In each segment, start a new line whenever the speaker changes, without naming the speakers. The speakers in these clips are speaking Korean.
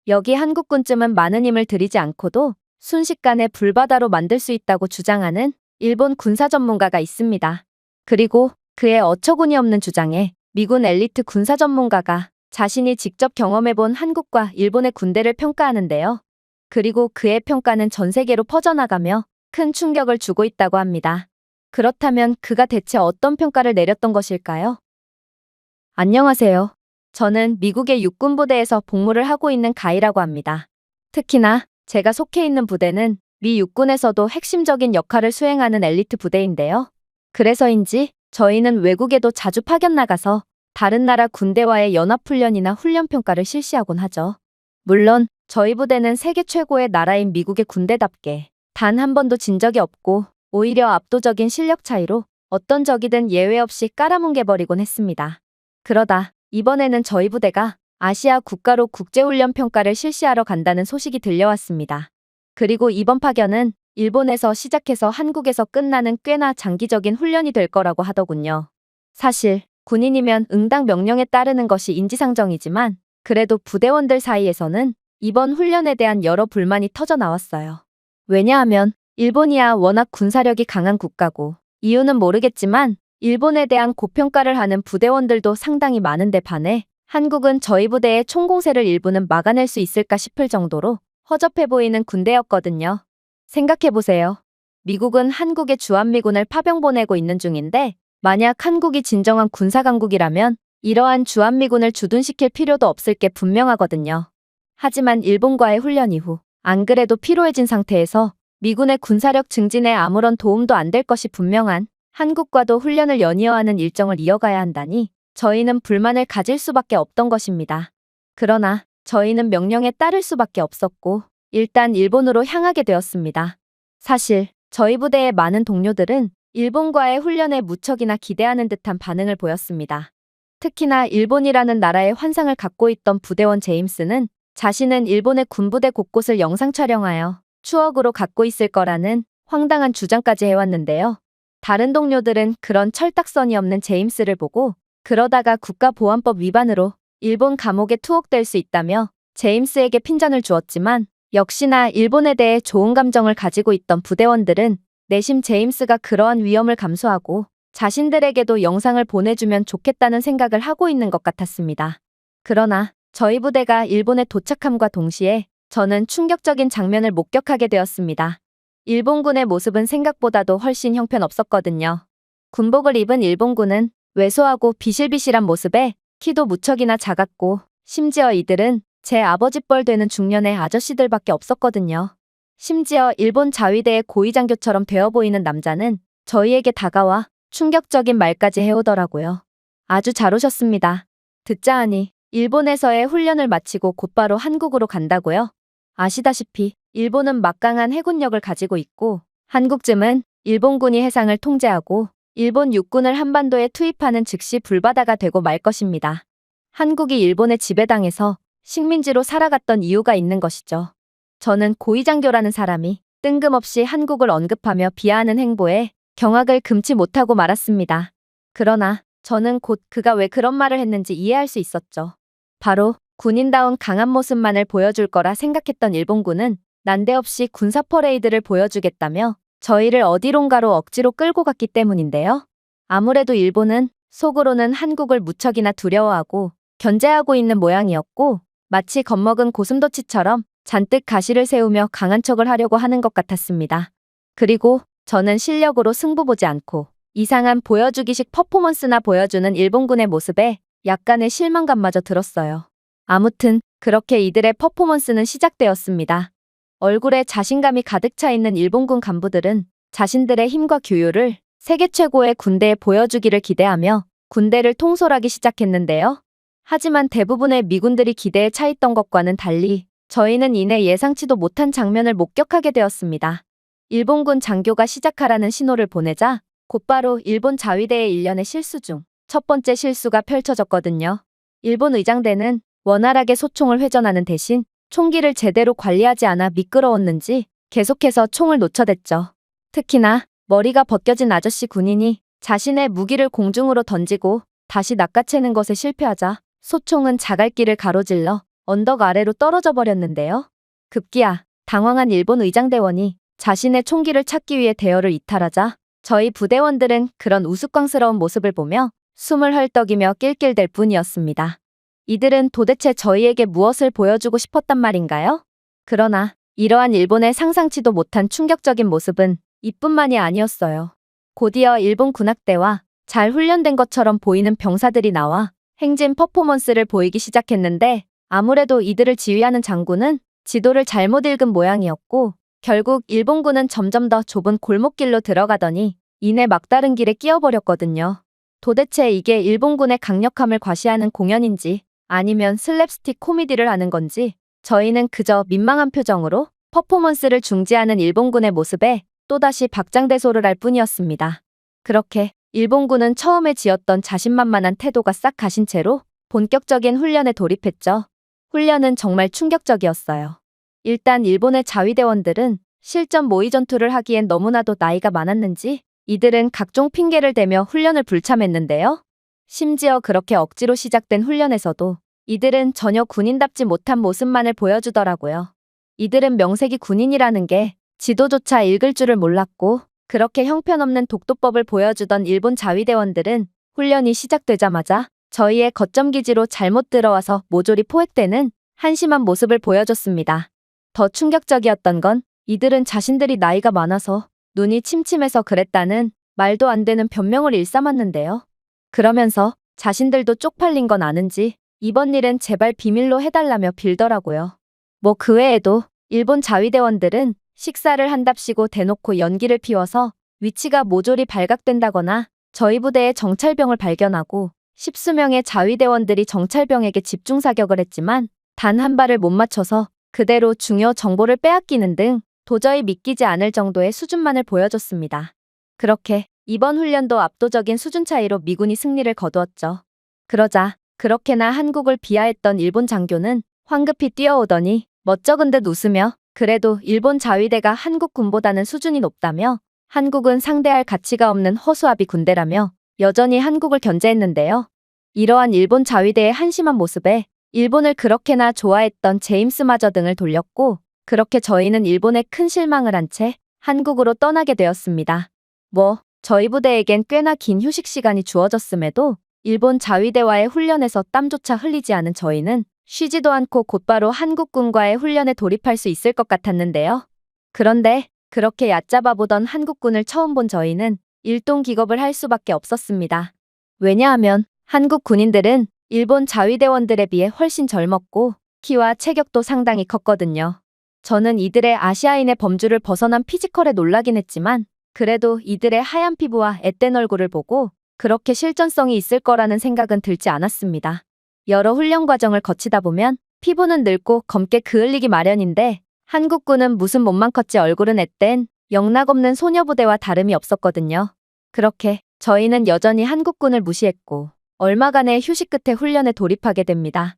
여기 한국군쯤은 많은 힘을 들이지 않고도 순식간에 불바다로 만들 수 있다고 주장하는 일본 군사 전문가가 있습니다. 그리고 그의 어처구니 없는 주장에 미군 엘리트 군사 전문가가 자신이 직접 경험해본 한국과 일본의 군대를 평가하는데요. 그리고 그의 평가는 전 세계로 퍼져나가며 큰 충격을 주고 있다고 합니다. 그렇다면 그가 대체 어떤 평가를 내렸던 것일까요? 안녕하세요. 저는 미국의 육군부대에서 복무를 하고 있는 가이라고 합니다. 특히나 제가 속해 있는 부대는 미 육군에서도 핵심적인 역할을 수행하는 엘리트 부대인데요. 그래서인지 저희는 외국에도 자주 파견 나가서 다른 나라 군대와의 연합훈련이나 훈련평가를 실시하곤 하죠. 물론 저희 부대는 세계 최고의 나라인 미국의 군대답게 단 한 번도 진 적이 없고 오히려 압도적인 실력 차이로 어떤 적이든 예외 없이 깔아뭉개버리곤 했습니다. 그러다 이번에는 저희 부대가 아시아 국가로 국제훈련 평가를 실시하러 간다는 소식이 들려왔습니다. 그리고 이번 파견은 일본에서 시작해서 한국에서 끝나는 꽤나 장기적인 훈련이 될 거라고 하더군요. 사실 군인이면 응당 명령에 따르는 것이 인지상정이지만 그래도 부대원들 사이에서는 이번 훈련에 대한 여러 불만이 터져 나왔어요. 왜냐하면 일본이야 워낙 군사력이 강한 국가고 이유는 모르겠지만 일본에 대한 고평가를 하는 부대원들도 상당히 많은데 반해 한국은 저희 부대의 총공세를 일부는 막아낼 수 있을까 싶을 정도로 허접해 보이는 군대였거든요. 생각해보세요. 미국은 한국에 주한미군을 파병 보내고 있는 중인데 만약 한국이 진정한 군사강국이라면 이러한 주한미군을 주둔시킬 필요도 없을 게 분명하거든요. 하지만 일본과의 훈련 이후 안 그래도 피로해진 상태에서 미군의 군사력 증진에 아무런 도움도 안 될 것이 분명한 한국과도 훈련을 연이어하는 일정을 이어가야 한다니 저희는 불만을 가질 수밖에 없던 것입니다. 그러나 저희는 명령에 따를 수밖에 없었고 일단 일본으로 향하게 되었습니다. 사실 저희 부대의 많은 동료들은 일본과의 훈련에 무척이나 기대하는 듯한 반응을 보였습니다. 특히나 일본이라는 나라의 환상을 갖고 있던 부대원 제임스는 자신은 일본의 군부대 곳곳을 영상 촬영하여 추억으로 갖고 있을 거라는 황당한 주장까지 해왔는데요. 다른 동료들은 그런 철딱서니 없는 제임스를 보고 그러다가 국가보안법 위반으로 일본 감옥에 투옥될 수 있다며 제임스에게 핀잔을 주었지만 역시나 일본에 대해 좋은 감정을 가지고 있던 부대원들은 내심 제임스가 그러한 위험을 감수하고 자신들에게도 영상을 보내주면 좋겠다는 생각을 하고 있는 것 같았습니다. 그러나 저희 부대가 일본에 도착함과 동시에 저는 충격적인 장면을 목격하게 되었습니다. 일본군의 모습은 생각보다도 훨씬 형편없었거든요. 군복을 입은 일본군은 왜소하고 비실비실한 모습에 키도 무척이나 작았고 심지어 이들은 제 아버지뻘 되는 중년의 아저씨들밖에 없었거든요. 심지어 일본 자위대의 고위장교처럼 되어 보이는 남자는 저희에게 다가와 충격적인 말까지 해오더라고요. 아주 잘 오셨습니다. 듣자 하니 일본에서의 훈련을 마치고 곧바로 한국으로 간다고요? 아시다시피 일본은 막강한 해군력을 가지고 있고 한국쯤은 일본군이 해상을 통제하고 일본 육군을 한반도에 투입하는 즉시 불바다가 되고 말 것입니다. 한국이 일본에 지배당해서 식민지로 살아갔던 이유가 있는 것이죠. 저는 고위장교라는 사람이 뜬금없이 한국을 언급하며 비하하는 행보에 경악을 금치 못하고 말았습니다. 그러나 저는 곧 그가 왜 그런 말을 했는지 이해할 수 있었죠. 바로 군인다운 강한 모습만을 보여줄 거라 생각했던 일본군은 난데없이 군사 퍼레이드를 보여주겠다며 저희를 어디론가로 억지로 끌고 갔기 때문인데요. 아무래도 일본은 속으로는 한국을 무척이나 두려워하고 견제하고 있는 모양이었고 마치 겁먹은 고슴도치처럼 잔뜩 가시를 세우며 강한 척을 하려고 하는 것 같았습니다. 그리고 저는 실력으로 승부 보지 않고 이상한 보여주기식 퍼포먼스나 보여주는 일본군의 모습에 약간의 실망감마저 들었어요. 아무튼 그렇게 이들의 퍼포먼스는 시작되었습니다. 얼굴에 자신감이 가득 차 있는 일본군 간부들은 자신들의 힘과 규율을 세계 최고의 군대에 보여주기를 기대하며 군대를 통솔하기 시작했는데요. 하지만 대부분의 미군들이 기대에 차 있던 것과는 달리 저희는 이내 예상치도 못한 장면을 목격하게 되었습니다. 일본군 장교가 시작하라는 신호를 보내자 곧바로 일본 자위대의 일련의 실수 중 첫 번째 실수가 펼쳐졌거든요. 일본 의장대는 원활하게 소총을 회전하는 대신 총기를 제대로 관리하지 않아 미끄러웠는지 계속해서 총을 놓쳐댔죠. 특히나 머리가 벗겨진 아저씨 군인이 자신의 무기를 공중으로 던지고 다시 낚아채는 것에 실패하자 소총은 자갈길을 가로질러 언덕 아래로 떨어져 버렸는데요. 급기야 당황한 일본 의장대원이 자신의 총기를 찾기 위해 대열을 이탈하자 저희 부대원들은 그런 우스꽝스러운 모습을 보며 숨을 헐떡이며 낄낄댈 뿐이었습니다. 이들은 도대체 저희에게 무엇을 보여주고 싶었단 말인가요? 그러나 이러한 일본의 상상치도 못한 충격적인 모습은 이뿐만이 아니었어요. 곧이어 일본 군악대와 잘 훈련된 것처럼 보이는 병사들이 나와 행진 퍼포먼스를 보이기 시작했는데 아무래도 이들을 지휘하는 장군은 지도를 잘못 읽은 모양이었고 결국 일본군은 점점 더 좁은 골목길로 들어가더니 이내 막다른 길에 끼어버렸거든요. 도대체 이게 일본군의 강력함을 과시하는 공연인지 아니면 슬랩스틱 코미디를 하는 건지 저희는 그저 민망한 표정으로 퍼포먼스를 중지하는 일본군의 모습에 또다시 박장대소를 할 뿐이었습니다. 그렇게 일본군은 처음에 지었던 자신만만한 태도가 싹 가신 채로 본격적인 훈련에 돌입했죠. 훈련은 정말 충격적이었어요. 일단 일본의 자위대원들은 실전 모의 전투를 하기엔 너무나도 나이가 많았는지 이들은 각종 핑계를 대며 훈련을 불참했는데요. 심지어 그렇게 억지로 시작된 훈련에서도 이들은 전혀 군인답지 못한 모습만을 보여주더라고요. 이들은 명색이 군인이라는 게 지도조차 읽을 줄을 몰랐고 그렇게 형편없는 독도법을 보여주던 일본 자위대원들은 훈련이 시작되자마자 저희의 거점 기지로 잘못 들어와서 모조리 포획되는 한심한 모습을 보여줬습니다. 더 충격적이었던 건 이들은 자신들이 나이가 많아서 눈이 침침해서 그랬다는 말도 안 되는 변명을 일삼았는데요. 그러면서 자신들도 쪽팔린 건 아는지 이번 일은 제발 비밀로 해달라며 빌더라고요. 뭐 그 외에도 일본 자위대원들은 식사를 한답시고 대놓고 연기를 피워서 위치가 모조리 발각된다거나 저희 부대의 정찰병을 발견하고 십수명의 자위대원들이 정찰병에게 집중사격을 했지만 단 한 발을 못 맞춰서 그대로 중요 정보를 빼앗기는 등 도저히 믿기지 않을 정도의 수준만을 보여줬습니다. 그렇게 이번 훈련도 압도적인 수준 차이로 미군이 승리를 거두었죠. 그러자 그렇게나 한국을 비하했던 일본 장교는 황급히 뛰어오더니 멋쩍은 듯 웃으며 그래도 일본 자위대가 한국 군보다는 수준이 높다며 한국은 상대할 가치가 없는 허수아비 군대라며 여전히 한국을 견제했는데요. 이러한 일본 자위대의 한심한 모습에 일본을 그렇게나 좋아했던 제임스마저 등을 돌렸고 그렇게 저희는 일본에 큰 실망을 한 채 한국으로 떠나게 되었습니다. 뭐 저희 부대에겐 꽤나 긴 휴식 시간이 주어졌음에도 일본 자위대와의 훈련에서 땀조차 흘리지 않은 저희는 쉬지도 않고 곧바로 한국군과의 훈련에 돌입할 수 있을 것 같았는데요. 그런데 그렇게 얕잡아 보던 한국군을 처음 본 저희는 일동기겁을 할 수밖에 없었습니다. 왜냐하면 한국 군인들은 일본 자위대원들에 비해 훨씬 젊었고 키와 체격도 상당히 컸거든요. 저는 이들의 아시아인의 범주를 벗어난 피지컬에 놀라긴 했지만 그래도 이들의 하얀 피부와 앳된 얼굴을 보고 그렇게 실전성이 있을 거라는 생각은 들지 않았습니다. 여러 훈련 과정을 거치다 보면 피부는 늙고 검게 그을리기 마련인데 한국군은 무슨 몸만 컸지 얼굴은 앳된 영락없는 소녀부대와 다름이 없었거든요. 그렇게 저희는 여전히 한국군을 무시했고 얼마간의 휴식 끝에 훈련에 돌입하게 됩니다.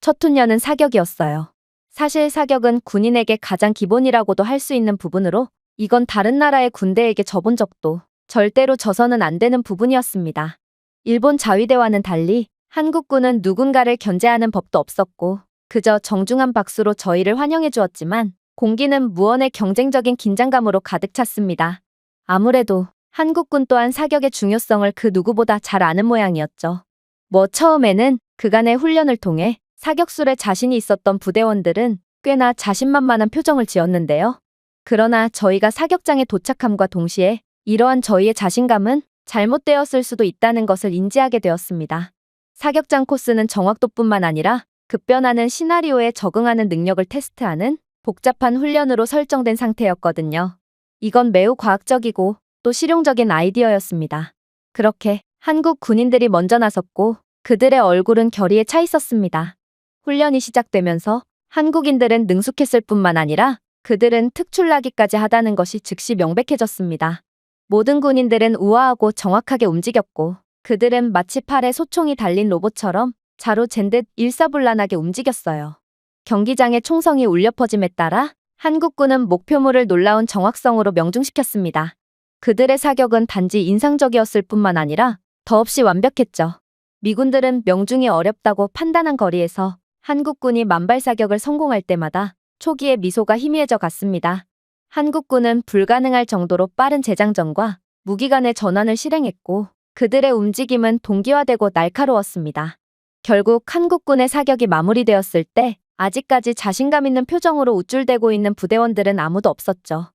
첫 훈련은 사격이었어요. 사실 사격은 군인에게 가장 기본이라고도 할 수 있는 부분으로 이건 다른 나라의 군대에게 져본 적도 절대로 져서는 안 되는 부분이었습니다. 일본 자위대와는 달리 한국군은 누군가를 견제하는 법도 없었고 그저 정중한 박수로 저희를 환영해 주었지만 공기는 무언의 경쟁적인 긴장감으로 가득 찼습니다. 아무래도 한국군 또한 사격의 중요성을 그 누구보다 잘 아는 모양이었죠. 뭐 처음에는 그간의 훈련을 통해 사격술에 자신이 있었던 부대원들은 꽤나 자신만만한 표정을 지었는데요. 그러나 저희가 사격장에 도착함과 동시에 이러한 저희의 자신감은 잘못되었을 수도 있다는 것을 인지하게 되었습니다. 사격장 코스는 정확도뿐만 아니라 급변하는 시나리오에 적응하는 능력을 테스트하는 복잡한 훈련으로 설정된 상태였거든요. 이건 매우 과학적이고 또 실용적인 아이디어였습니다. 그렇게 한국 군인들이 먼저 나섰고 그들의 얼굴은 결의에 차 있었습니다. 훈련이 시작되면서 한국인들은 능숙했을 뿐만 아니라 그들은 특출나기까지 하다는 것이 즉시 명백해졌습니다. 모든 군인들은 우아하고 정확하게 움직였고 그들은 마치 팔에 소총이 달린 로봇처럼 자로 잰 듯 일사불란하게 움직였어요. 경기장의 총성이 울려 퍼짐에 따라 한국군은 목표물을 놀라운 정확성으로 명중시켰습니다. 그들의 사격은 단지 인상적이었을 뿐만 아니라 더없이 완벽했죠. 미군들은 명중이 어렵다고 판단한 거리에서 한국군이 만발사격을 성공할 때마다 초기에 미소가 희미해져 갔습니다. 한국군은 불가능할 정도로 빠른 재장전과 무기 간의 전환을 실행했고 그들의 움직임은 동기화되고 날카로웠습니다. 결국 한국군의 사격이 마무리되었을 때 아직까지 자신감 있는 표정으로 우쭐대고 있는 부대원들은 아무도 없었죠.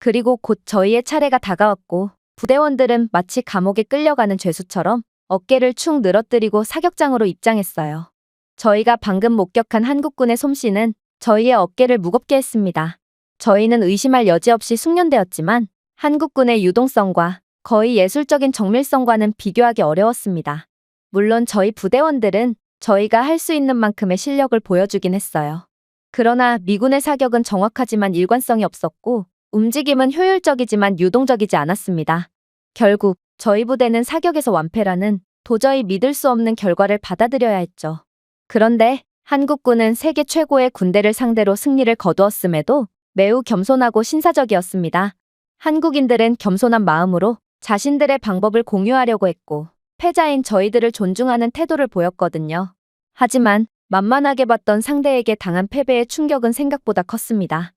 그리고 곧 저희의 차례가 다가왔고 부대원들은 마치 감옥에 끌려가는 죄수처럼 어깨를 축 늘어뜨리고 사격장으로 입장했어요. 저희가 방금 목격한 한국군의 솜씨는 저희의 어깨를 무겁게 했습니다. 저희는 의심할 여지 없이 숙련되었지만 한국군의 유동성과 거의 예술적인 정밀성과는 비교하기 어려웠습니다. 물론 저희 부대원들은 저희가 할 수 있는 만큼의 실력을 보여주긴 했어요. 그러나 미군의 사격은 정확하지만 일관성이 없었고 움직임은 효율적이지만 유동적이지 않았습니다. 결국 저희 부대는 사격에서 완패라는 도저히 믿을 수 없는 결과를 받아들여야 했죠. 그런데 한국군은 세계 최고의 군대를 상대로 승리를 거두었음에도 매우 겸손하고 신사적이었습니다. 한국인들은 겸손한 마음으로 자신들의 방법을 공유하려고 했고 패자인 저희들을 존중하는 태도를 보였거든요. 하지만 만만하게 봤던 상대에게 당한 패배의 충격은 생각보다 컸습니다.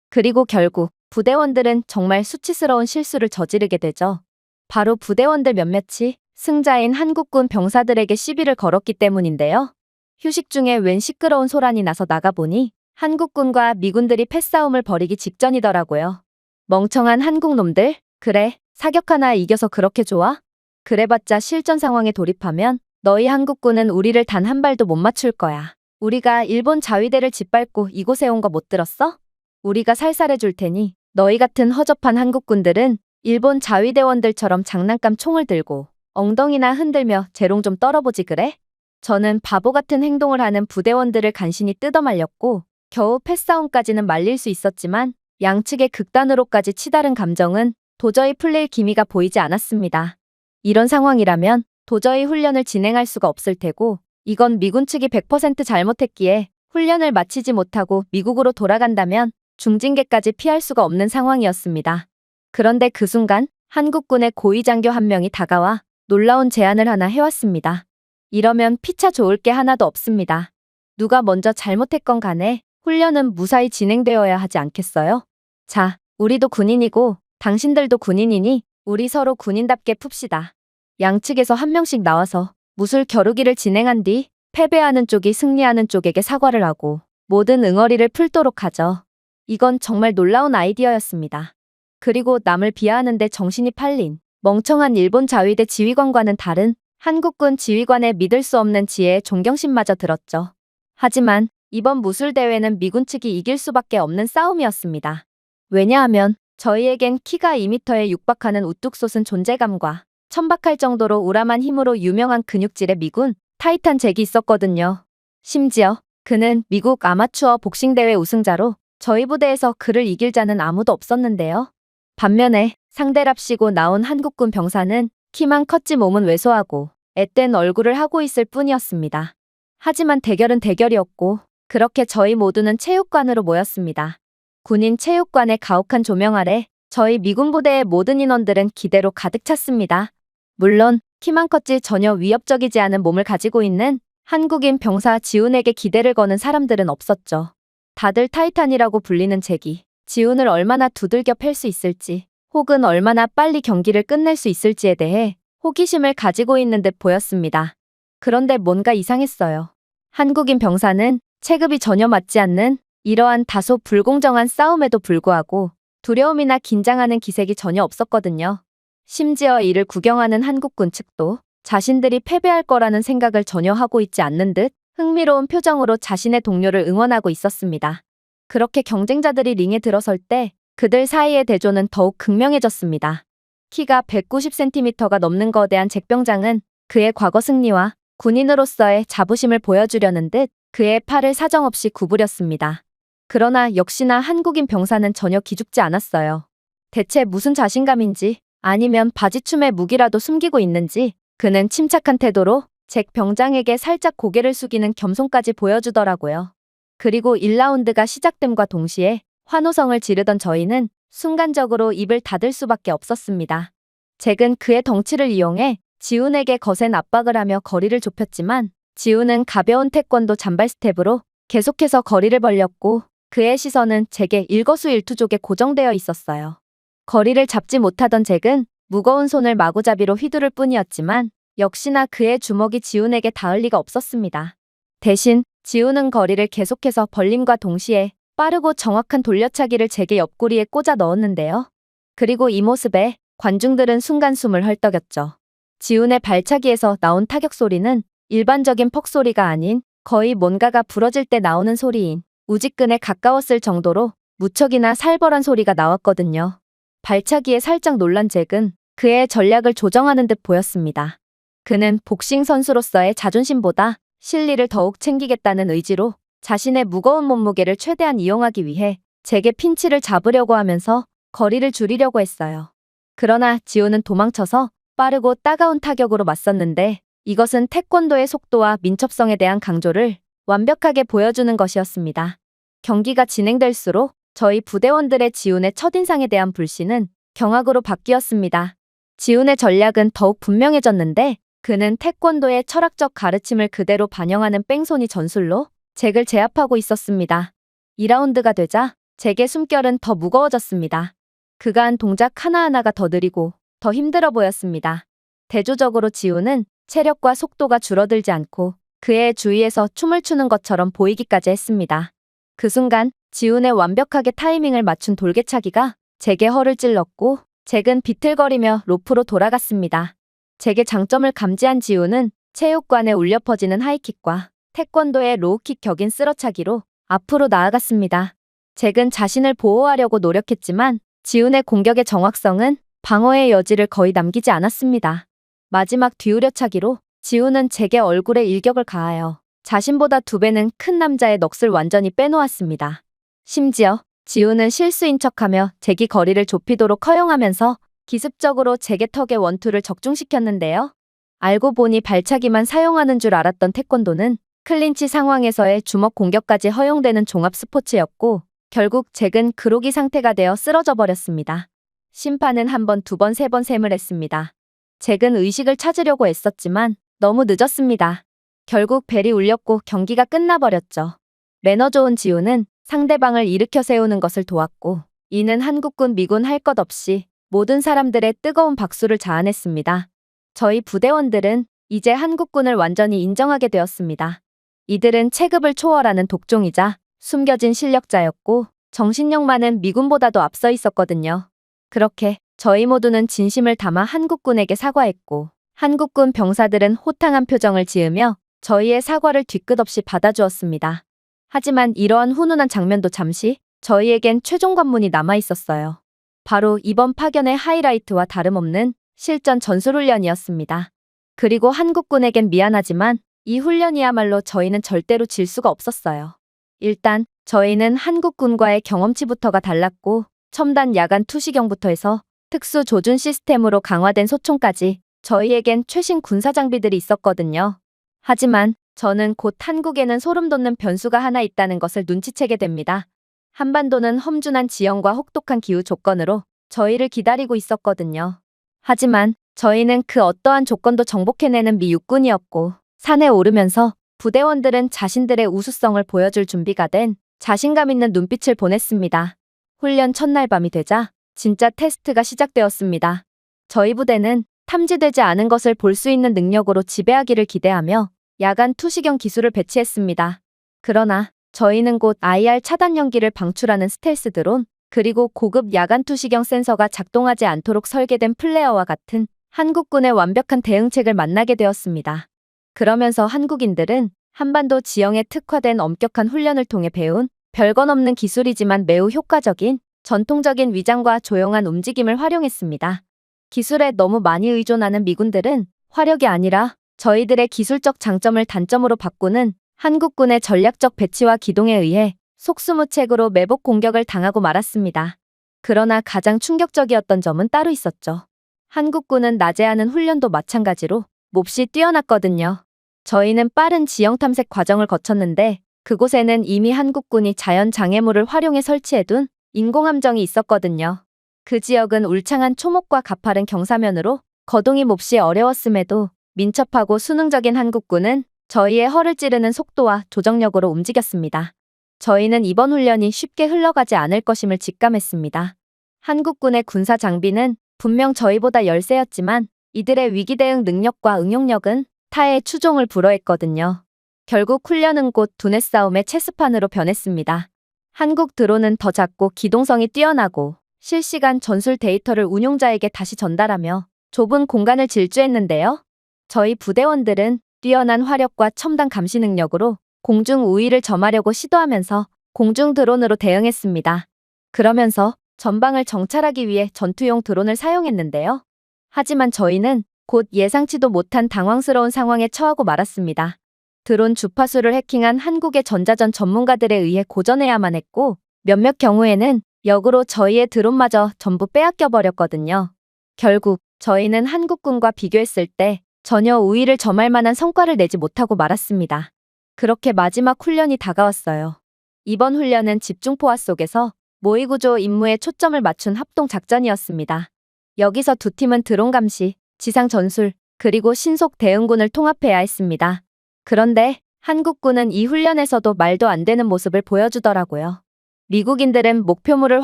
그리고 결국 부대원들은 정말 수치스러운 실수를 저지르게 되죠. 바로 부대원들 몇몇이 승자인 한국군 병사들에게 시비를 걸었기 때문인데요. 휴식 중에 웬 시끄러운 소란이 나서 나가보니 한국군과 미군들이 패싸움을 벌이기 직전이더라고요. 멍청한 한국놈들, 그래, 사격 하나 이겨서 그렇게 좋아? 그래봤자 실전 상황에 돌입하면 너희 한국군은 우리를 단 한 발도 못 맞출 거야. 우리가 일본 자위대를 짓밟고 이곳에 온 거 못 들었어? 우리가 살살해 줄 테니 너희 같은 허접한 한국군들은 일본 자위대원들처럼 장난감 총을 들고 엉덩이나 흔들며 재롱 좀 떨어보지 그래? 저는 바보 같은 행동을 하는 부대원들을 간신히 뜯어말렸고 겨우 패싸움까지는 말릴 수 있었지만 양측의 극단으로까지 치달은 감정은 도저히 풀릴 기미가 보이지 않았습니다. 이런 상황이라면 도저히 훈련을 진행할 수가 없을 테고 이건 미군 측이 100% 잘못했기에 훈련을 마치지 못하고 미국으로 돌아간다면 중징계까지 피할 수가 없는 상황이었습니다. 그런데 그 순간 한국군의 고위장교 한 명이 다가와 놀라운 제안을 하나 해왔습니다. 이러면 피차 좋을 게 하나도 없습니다. 누가 먼저 잘못했건 간에 훈련은 무사히 진행되어야 하지 않겠어요? 자, 우리도 군인이고 당신들도 군인이니 우리 서로 군인답게 풉시다. 양측에서 한 명씩 나와서 무술 겨루기를 진행한 뒤 패배하는 쪽이 승리하는 쪽에게 사과를 하고 모든 응어리를 풀도록 하죠. 이건 정말 놀라운 아이디어였습니다. 그리고 남을 비하하는데 정신이 팔린 멍청한 일본 자위대 지휘관과는 다른 한국군 지휘관의 믿을 수 없는 지혜에 존경심마저 들었죠. 하지만 이번 무술대회는 미군 측이 이길 수밖에 없는 싸움이었습니다. 왜냐하면 저희에겐 키가 2m에 육박하는 우뚝 솟은 존재감과 천박할 정도로 우람한 힘으로 유명한 근육질의 미군 타이탄 잭이 있었거든요. 심지어 그는 미국 아마추어 복싱대회 우승자로 저희 부대에서 그를 이길 자는 아무도 없었는데요. 반면에 상대랍시고 나온 한국군 병사는 키만 컸지 몸은 왜소하고 앳된 얼굴을 하고 있을 뿐이었습니다. 하지만 대결은 대결이었고 그렇게 저희 모두는 체육관으로 모였습니다. 군인 체육관의 가혹한 조명 아래 저희 미군 부대의 모든 인원들은 기대로 가득 찼습니다. 물론 키만 컸지 전혀 위협적이지 않은 몸을 가지고 있는 한국인 병사 지훈에게 기대를 거는 사람들은 없었죠. 다들 타이탄이라고 불리는 잭이 지훈을 얼마나 두들겨 팰 수 있을지 혹은 얼마나 빨리 경기를 끝낼 수 있을지에 대해 호기심을 가지고 있는 듯 보였습니다. 그런데 뭔가 이상했어요. 한국인 병사는 체급이 전혀 맞지 않는 이러한 다소 불공정한 싸움에도 불구하고 두려움이나 긴장하는 기색이 전혀 없었거든요. 심지어 이를 구경하는 한국군 측도 자신들이 패배할 거라는 생각을 전혀 하고 있지 않는 듯 흥미로운 표정으로 자신의 동료를 응원하고 있었습니다. 그렇게 경쟁자들이 링에 들어설 때 그들 사이의 대조는 더욱 극명해졌습니다. 키가 190cm가 넘는 거대한 잭병장은 그의 과거 승리와 군인으로서의 자부심을 보여주려는 듯 그의 팔을 사정없이 구부렸습니다. 그러나 역시나 한국인 병사는 전혀 기죽지 않았어요. 대체 무슨 자신감인지 아니면 바지춤에 무기라도 숨기고 있는지 그는 침착한 태도로 잭 병장에게 살짝 고개를 숙이는 겸손까지 보여주더라고요. 그리고 1라운드가 시작됨과 동시에 환호성을 지르던 저희는 순간적으로 입을 닫을 수밖에 없었습니다. 잭은 그의 덩치를 이용해 지훈에게 거센 압박을 하며 거리를 좁혔지만 지우는 가벼운 태권도 잔발 스텝으로 계속해서 거리를 벌렸고 그의 시선은 제게 일거수일투족에 고정되어 있었어요. 거리를 잡지 못하던 잭은 무거운 손을 마구잡이로 휘두를 뿐이었지만 역시나 그의 주먹이 지훈에게 닿을 리가 없었습니다. 대신 지훈은 거리를 계속해서 벌림과 동시에 빠르고 정확한 돌려차기를 제게 옆구리에 꽂아 넣었는데요. 그리고 이 모습에 관중들은 순간 숨을 헐떡였죠. 지훈의 발차기에서 나온 타격 소리는 일반적인 퍽 소리가 아닌 거의 뭔가가 부러질 때 나오는 소리인 우직근에 가까웠을 정도로 무척이나 살벌한 소리가 나왔거든요. 발차기에 살짝 놀란 잭은 그의 전략을 조정하는 듯 보였습니다. 그는 복싱 선수로서의 자존심보다 실리를 더욱 챙기겠다는 의지로 자신의 무거운 몸무게를 최대한 이용하기 위해 잭의 핀치를 잡으려고 하면서 거리를 줄이려고 했어요. 그러나 지훈은 도망쳐서 빠르고 따가운 타격으로 맞섰는데 이것은 태권도의 속도와 민첩성에 대한 강조를 완벽하게 보여주는 것이었습니다. 경기가 진행될수록 저희 부대원들의 지훈의 첫인상에 대한 불신은 경악으로 바뀌었습니다. 지훈의 전략은 더욱 분명해졌는데 그는 태권도의 철학적 가르침을 그대로 반영하는 뺑소니 전술로 잭을 제압하고 있었습니다. 2라운드가 되자 잭의 숨결은 더 무거워졌습니다. 그가 한 동작 하나하나가 더 느리고 더 힘들어 보였습니다. 대조적으로 지훈은 체력과 속도가 줄어들지 않고 그의 주위에서 춤을 추는 것처럼 보이기까지 했습니다. 그 순간 지훈의 완벽하게 타이밍을 맞춘 돌개차기가 잭의 허를 찔렀고 잭은 비틀거리며 로프로 돌아갔습니다. 잭의 장점을 감지한 지훈은 체육관에 울려 퍼지는 하이킥과 태권도의 로우킥 격인 쓸어차기로 앞으로 나아갔습니다. 잭은 자신을 보호하려고 노력했지만 지훈의 공격의 정확성은 방어의 여지를 거의 남기지 않았습니다. 마지막 뒤우려차기로 지훈은 잭의 얼굴에 일격을 가하여 자신보다 2배는 큰 남자의 넋을 완전히 빼놓았습니다. 심지어 지훈은 실수인 척하며 잭이 거리를 좁히도록 허용하면서 기습적으로 잭의 턱에 원투를 적중시켰는데요. 알고 보니 발차기만 사용하는 줄 알았던 태권도는 클린치 상황에서의 주먹 공격까지 허용되는 종합 스포츠였고 결국 잭은 그로기 상태가 되어 쓰러져 버렸습니다. 심판은 1번, 2번, 3번 셈을 했습니다. 잭은 의식을 찾으려고 애썼지만 너무 늦었습니다. 결국 벨이 울렸고 경기가 끝나버렸죠. 매너 좋은 지훈은 상대방을 일으켜 세우는 것을 도왔고 이는 한국군 미군 할 것 없이 모든 사람들의 뜨거운 박수를 자아냈습니다. 저희 부대원들은 이제 한국군을 완전히 인정하게 되었습니다. 이들은 체급을 초월하는 독종이자 숨겨진 실력자였고 정신력만은 미군보다도 앞서 있었거든요. 그렇게 저희 모두는 진심을 담아 한국군에게 사과했고 한국군 병사들은 호탕한 표정을 지으며 저희의 사과를 뒤끝없이 받아주었습니다. 하지만 이러한 훈훈한 장면도 잠시 저희에겐 최종 관문이 남아 있었어요. 바로 이번 파견의 하이라이트와 다름없는 실전 전술훈련이었습니다. 그리고 한국군에겐 미안하지만 이 훈련이야말로 저희는 절대로 질 수가 없었어요. 일단 저희는 한국군과의 경험치부터가 달랐고 첨단 야간 투시경부터 해서 특수 조준 시스템으로 강화된 소총까지 저희에겐 최신 군사 장비들이 있었거든요. 하지만 저는 곧 한국에는 소름 돋는 변수가 하나 있다는 것을 눈치채게 됩니다. 한반도는 험준한 지형과 혹독한 기후 조건으로 저희를 기다리고 있었거든요. 하지만 저희는 그 어떠한 조건도 정복해내는 미 육군이었고 산에 오르면서 부대원들은 자신들의 우수성을 보여줄 준비가 된 자신감 있는 눈빛을 보냈습니다. 훈련 첫날 밤이 되자 진짜 테스트가 시작되었습니다. 저희 부대는 탐지되지 않은 것을 볼 수 있는 능력으로 지배하기를 기대하며 야간 투시경 기술을 배치했습니다. 그러나 저희는 곧 IR 차단 연기를 방출하는 스텔스 드론, 그리고 고급 야간 투시경 센서가 작동하지 않도록 설계된 플레어와 같은 한국군의 완벽한 대응책을 만나게 되었습니다. 그러면서 한국인들은 한반도 지형에 특화된 엄격한 훈련을 통해 배운 별건 없는 기술이지만 매우 효과적인 전통적인 위장과 조용한 움직임을 활용했습니다. 기술에 너무 많이 의존하는 미군들은 화력이 아니라 저희들의 기술적 장점을 단점으로 바꾸는 한국군의 전략적 배치와 기동에 의해 속수무책으로 매복 공격을 당하고 말았습니다. 그러나 가장 충격적이었던 점은 따로 있었죠. 한국군은 낮에 하는 훈련도 마찬가지로 몹시 뛰어났거든요. 저희는 빠른 지형 탐색 과정을 거쳤는데 그곳에는 이미 한국군이 자연 장애물을 활용해 설치해둔 인공함정이 있었거든요. 그 지역은 울창한 초목과 가파른 경사면으로 거동이 몹시 어려웠음에도 민첩하고 수능적인 한국군은 저희의 허를 찌르는 속도와 조정력으로 움직였습니다. 저희는 이번 훈련이 쉽게 흘러가지 않을 것임을 직감했습니다. 한국군의 군사 장비는 분명 저희보다 열세였지만 이들의 위기 대응 능력과 응용력은 타의 추종을 불허했거든요. 결국 훈련은 곧 두뇌 싸움의 체스판으로 변했습니다. 한국 드론은 더 작고 기동성이 뛰어나고 실시간 전술 데이터를 운용자에게 다시 전달하며 좁은 공간을 질주했는데요. 저희 부대원들은 뛰어난 화력과 첨단 감시 능력으로 공중 우위를 점하려고 시도하면서 공중 드론으로 대응했습니다. 그러면서 전방을 정찰하기 위해 전투용 드론을 사용했는데요. 하지만 저희는 곧 예상치도 못한 당황스러운 상황에 처하고 말았습니다. 드론 주파수를 해킹한 한국의 전자전 전문가들에 의해 고전해야만 했고 몇몇 경우에는 역으로 저희의 드론마저 전부 빼앗겨 버렸거든요. 결국 저희는 한국군과 비교했을 때 전혀 우위를 점할 만한 성과를 내지 못하고 말았습니다. 그렇게 마지막 훈련이 다가왔어요. 이번 훈련은 집중포화 속에서 모의구조 임무에 초점을 맞춘 합동작전이었습니다. 여기서 두 팀은 드론 감시, 지상 전술, 그리고 신속 대응군을 통합해야 했습니다. 그런데 한국군은 이 훈련에서도 말도 안 되는 모습을 보여주더라고요. 미국인들은 목표물을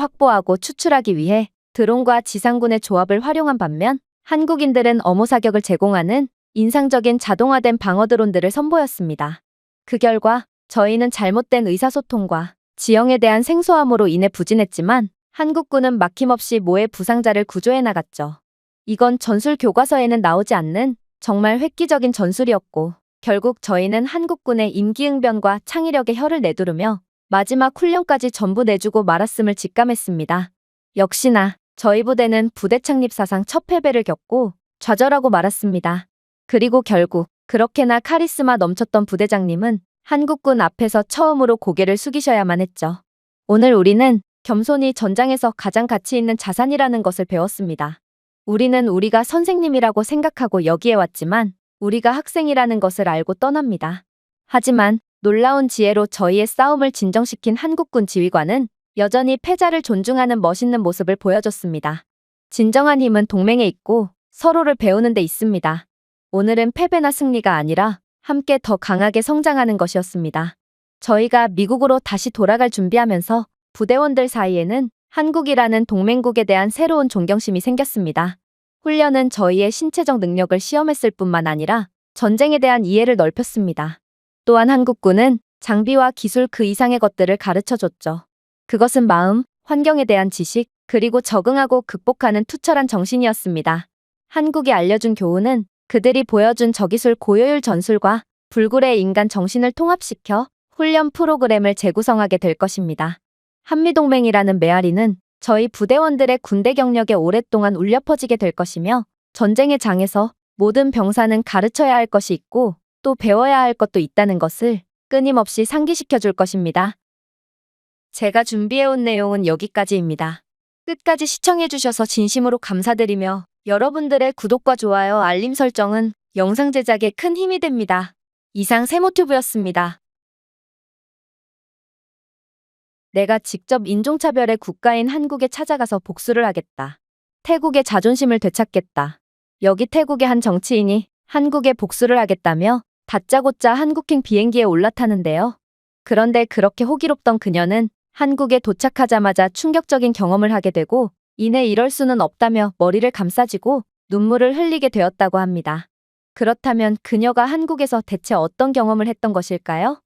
확보하고 추출하기 위해 드론과 지상군의 조합을 활용한 반면 한국인들은 어모 사격을 제공하는 인상적인 자동화된 방어 드론들을 선보였습니다. 그 결과 저희는 잘못된 의사소통과 지형에 대한 생소함으로 인해 부진했지만 한국군은 막힘없이 모의 부상자를 구조해 나갔죠. 이건 전술 교과서에는 나오지 않는 정말 획기적인 전술이었고 결국 저희는 한국군의 임기응변과 창의력에 혀를 내두르며 마지막 훈련까지 전부 내주고 말았음을 직감했습니다. 역시나 저희 부대는 부대 창립 사상 첫 패배를 겪고 좌절하고 말았습니다. 그리고 결국 그렇게나 카리스마 넘쳤던 부대장님은 한국군 앞에서 처음으로 고개를 숙이셔야만 했죠. 오늘 우리는 겸손이 전장에서 가장 가치 있는 자산이라는 것을 배웠습니다. 우리는 우리가 선생님이라고 생각하고 여기에 왔지만 우리가 학생이라는 것을 알고 떠납니다. 하지만 놀라운 지혜로 저희의 싸움을 진정시킨 한국군 지휘관은 여전히 패자를 존중하는 멋있는 모습을 보여줬습니다. 진정한 힘은 동맹에 있고 서로를 배우는 데 있습니다. 오늘은 패배나 승리가 아니라 함께 더 강하게 성장하는 것이었습니다. 저희가 미국으로 다시 돌아갈 준비하면서 부대원들 사이에는 한국이라는 동맹국에 대한 새로운 존경심이 생겼습니다. 훈련은 저희의 신체적 능력을 시험했을 뿐만 아니라 전쟁에 대한 이해를 넓혔습니다. 또한 한국군은 장비와 기술 그 이상의 것들을 가르쳐줬죠. 그것은 마음, 환경에 대한 지식, 그리고 적응하고 극복하는 투철한 정신이었습니다. 한국이 알려준 교훈은 그들이 보여준 저기술 고효율 전술과 불굴의 인간 정신을 통합시켜 훈련 프로그램을 재구성하게 될 것입니다. 한미동맹이라는 메아리는 저희 부대원들의 군대 경력에 오랫동안 울려 퍼지게 될 것이며 전쟁의 장에서 모든 병사는 가르쳐야 할 것이 있고 또 배워야 할 것도 있다는 것을 끊임없이 상기시켜 줄 것입니다. 제가 준비해온 내용은 여기까지입니다. 끝까지 시청해주셔서 진심으로 감사드리며 여러분들의 구독과 좋아요, 알림 설정은 영상 제작에 큰 힘이 됩니다. 이상 세모튜브였습니다. 내가 직접 인종차별의 국가인 한국에 찾아가서 복수를 하겠다. 태국의 자존심을 되찾겠다. 여기 태국의 한 정치인이 한국에 복수를 하겠다며 다짜고짜 한국행 비행기에 올라타는데요. 그런데 그렇게 호기롭던 그녀는 한국에 도착하자마자 충격적인 경험을 하게 되고 이내 이럴 수는 없다며 머리를 감싸쥐고 눈물을 흘리게 되었다고 합니다. 그렇다면 그녀가 한국에서 대체 어떤 경험을 했던 것일까요?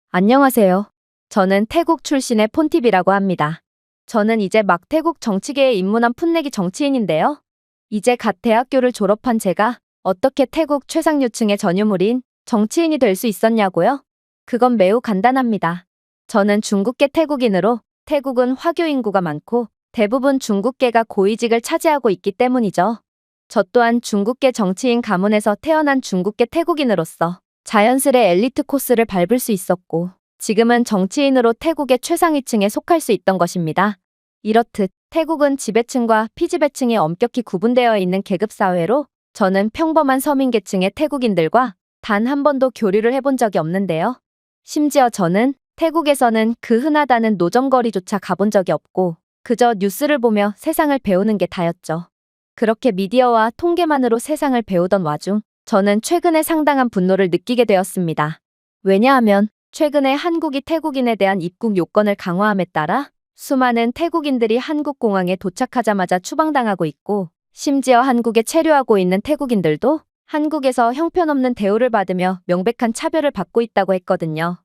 안녕하세요. 저는 태국 출신의 폰팁이라고 합니다. 저는 이제 막 태국 정치계에 입문한 풋내기 정치인인데요. 이제 갓 대학교를 졸업한 제가 어떻게 태국 최상류층의 전유물인 정치인이 될 수 있었냐고요? 그건 매우 간단합니다. 저는 중국계 태국인으로 태국은 화교 인구가 많고 대부분 중국계가 고위직을 차지하고 있기 때문이죠. 저 또한 중국계 정치인 가문에서 태어난 중국계 태국인으로서 자연스레 엘리트 코스를 밟을 수 있었고 지금은 정치인으로 태국의 최상위층에 속할 수 있던 것입니다. 이렇듯 태국은 지배층과 피지배층이 엄격히 구분되어 있는 계급사회로 저는 평범한 서민계층의 태국인들과 단 한 번도 교류를 해본 적이 없는데요. 심지어 저는 태국에서는 그 흔하다는 노점거리조차 가본 적이 없고 그저 뉴스를 보며 세상을 배우는 게 다였죠. 그렇게 미디어와 통계만으로 세상을 배우던 와중 저는 최근에 상당한 분노를 느끼게 되었습니다. 왜냐하면 최근에 한국이 태국인에 대한 입국 요건을 강화함에 따라 수많은 태국인들이 한국 공항에 도착하자마자 추방당하고 있고, 심지어 한국에 체류하고 있는 태국인들도 한국에서 형편없는 대우를 받으며 명백한 차별을 받고 있다고 했거든요.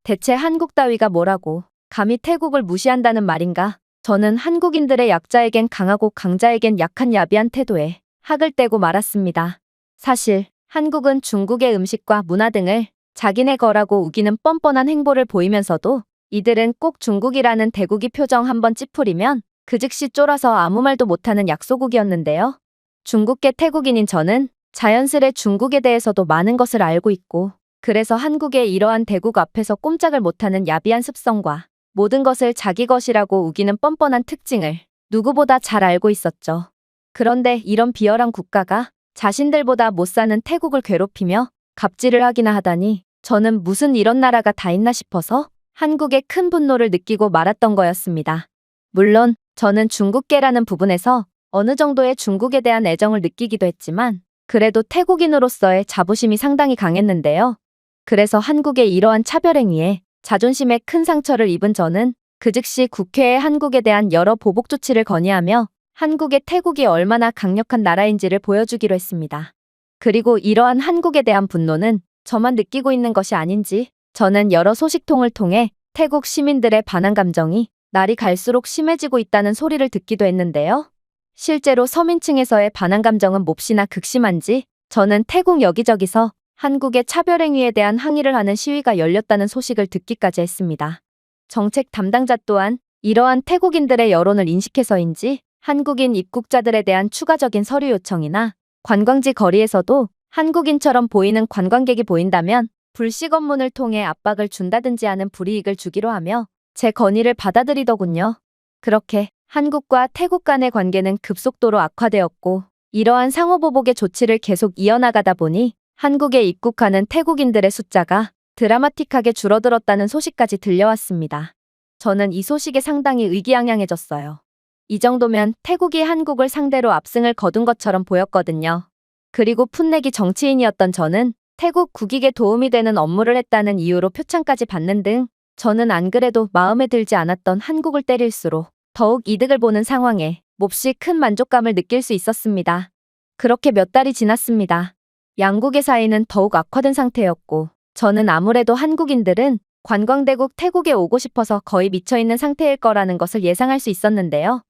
대체 한국 따위가 뭐라고 감히 태국을 무시한다는 말인가? 저는 한국인들의 약자에겐 강하고 강자에겐 약한 야비한 태도에 학을 떼고 말았습니다. 사실 한국은 중국의 음식과 문화 등을 자기네 거라고 우기는 뻔뻔한 행보를 보이면서도 이들은 꼭 중국이라는 대국이 표정 한번 찌푸리면 그 즉시 쫄아서 아무 말도 못하는 약소국이었는데요. 중국계 태국인인 저는 자연스레 중국에 대해서도 많은 것을 알고 있고, 그래서 한국의 이러한 대국 앞에서 꼼짝을 못하는 야비한 습성과 모든 것을 자기 것이라고 우기는 뻔뻔한 특징을 누구보다 잘 알고 있었죠. 그런데 이런 비열한 국가가 자신들보다 못 사는 태국을 괴롭히며 갑질을 하기나 하다니, 저는 무슨 이런 나라가 다 있나 싶어서 한국에 큰 분노를 느끼고 말았던 거였습니다. 물론 저는 중국계라는 부분에서 어느 정도의 중국에 대한 애정을 느끼기도 했지만, 그래도 태국인으로서의 자부심이 상당히 강했는데요. 그래서 한국의 이러한 차별행위에 자존심에 큰 상처를 입은 저는 그 즉시 국회에 한국에 대한 여러 보복 조치를 건의하며 한국의 태국이 얼마나 강력한 나라인지를 보여주기로 했습니다. 그리고 이러한 한국에 대한 분노는 저만 느끼고 있는 것이 아닌지, 저는 여러 소식통을 통해 태국 시민들의 반항 감정이 날이 갈수록 심해지고 있다는 소리를 듣기도 했는데요. 실제로 서민층에서의 반항 감정은 몹시나 극심한지, 저는 태국 여기저기서 한국의 차별행위에 대한 항의를 하는 시위가 열렸다는 소식을 듣기까지 했습니다. 정책 담당자 또한 이러한 태국인들의 여론을 인식해서인지 한국인 입국자들에 대한 추가적인 서류 요청이나 관광지 거리에서도 한국인처럼 보이는 관광객이 보인다면 불식 업문을 통해 압박을 준다든지 하는 불이익을 주기로 하며 제 건의를 받아들이더군요. 그렇게 한국과 태국 간의 관계는 급속도로 악화되었고, 이러한 상호보복의 조치를 계속 이어나가다 보니 한국에 입국하는 태국인들의 숫자가 드라마틱하게 줄어들었다는 소식까지 들려왔습니다. 저는 이 소식에 상당히 의기양양해졌어요. 이 정도면 태국이 한국을 상대로 압승을 거둔 것처럼 보였거든요. 그리고 풋내기 정치인이었던 저는 태국 국익에 도움이 되는 업무를 했다는 이유로 표창까지 받는 등, 저는 안 그래도 마음에 들지 않았던 한국을 때릴수록 더욱 이득을 보는 상황에 몹시 큰 만족감을 느낄 수 있었습니다. 그렇게 몇 달이 지났습니다. 양국의 사이는 더욱 악화된 상태였고, 저는 아무래도 한국인들은 관광대국 태국에 오고 싶어서 거의 미쳐있는 상태일 거라는 것을 예상할 수 있었는데요.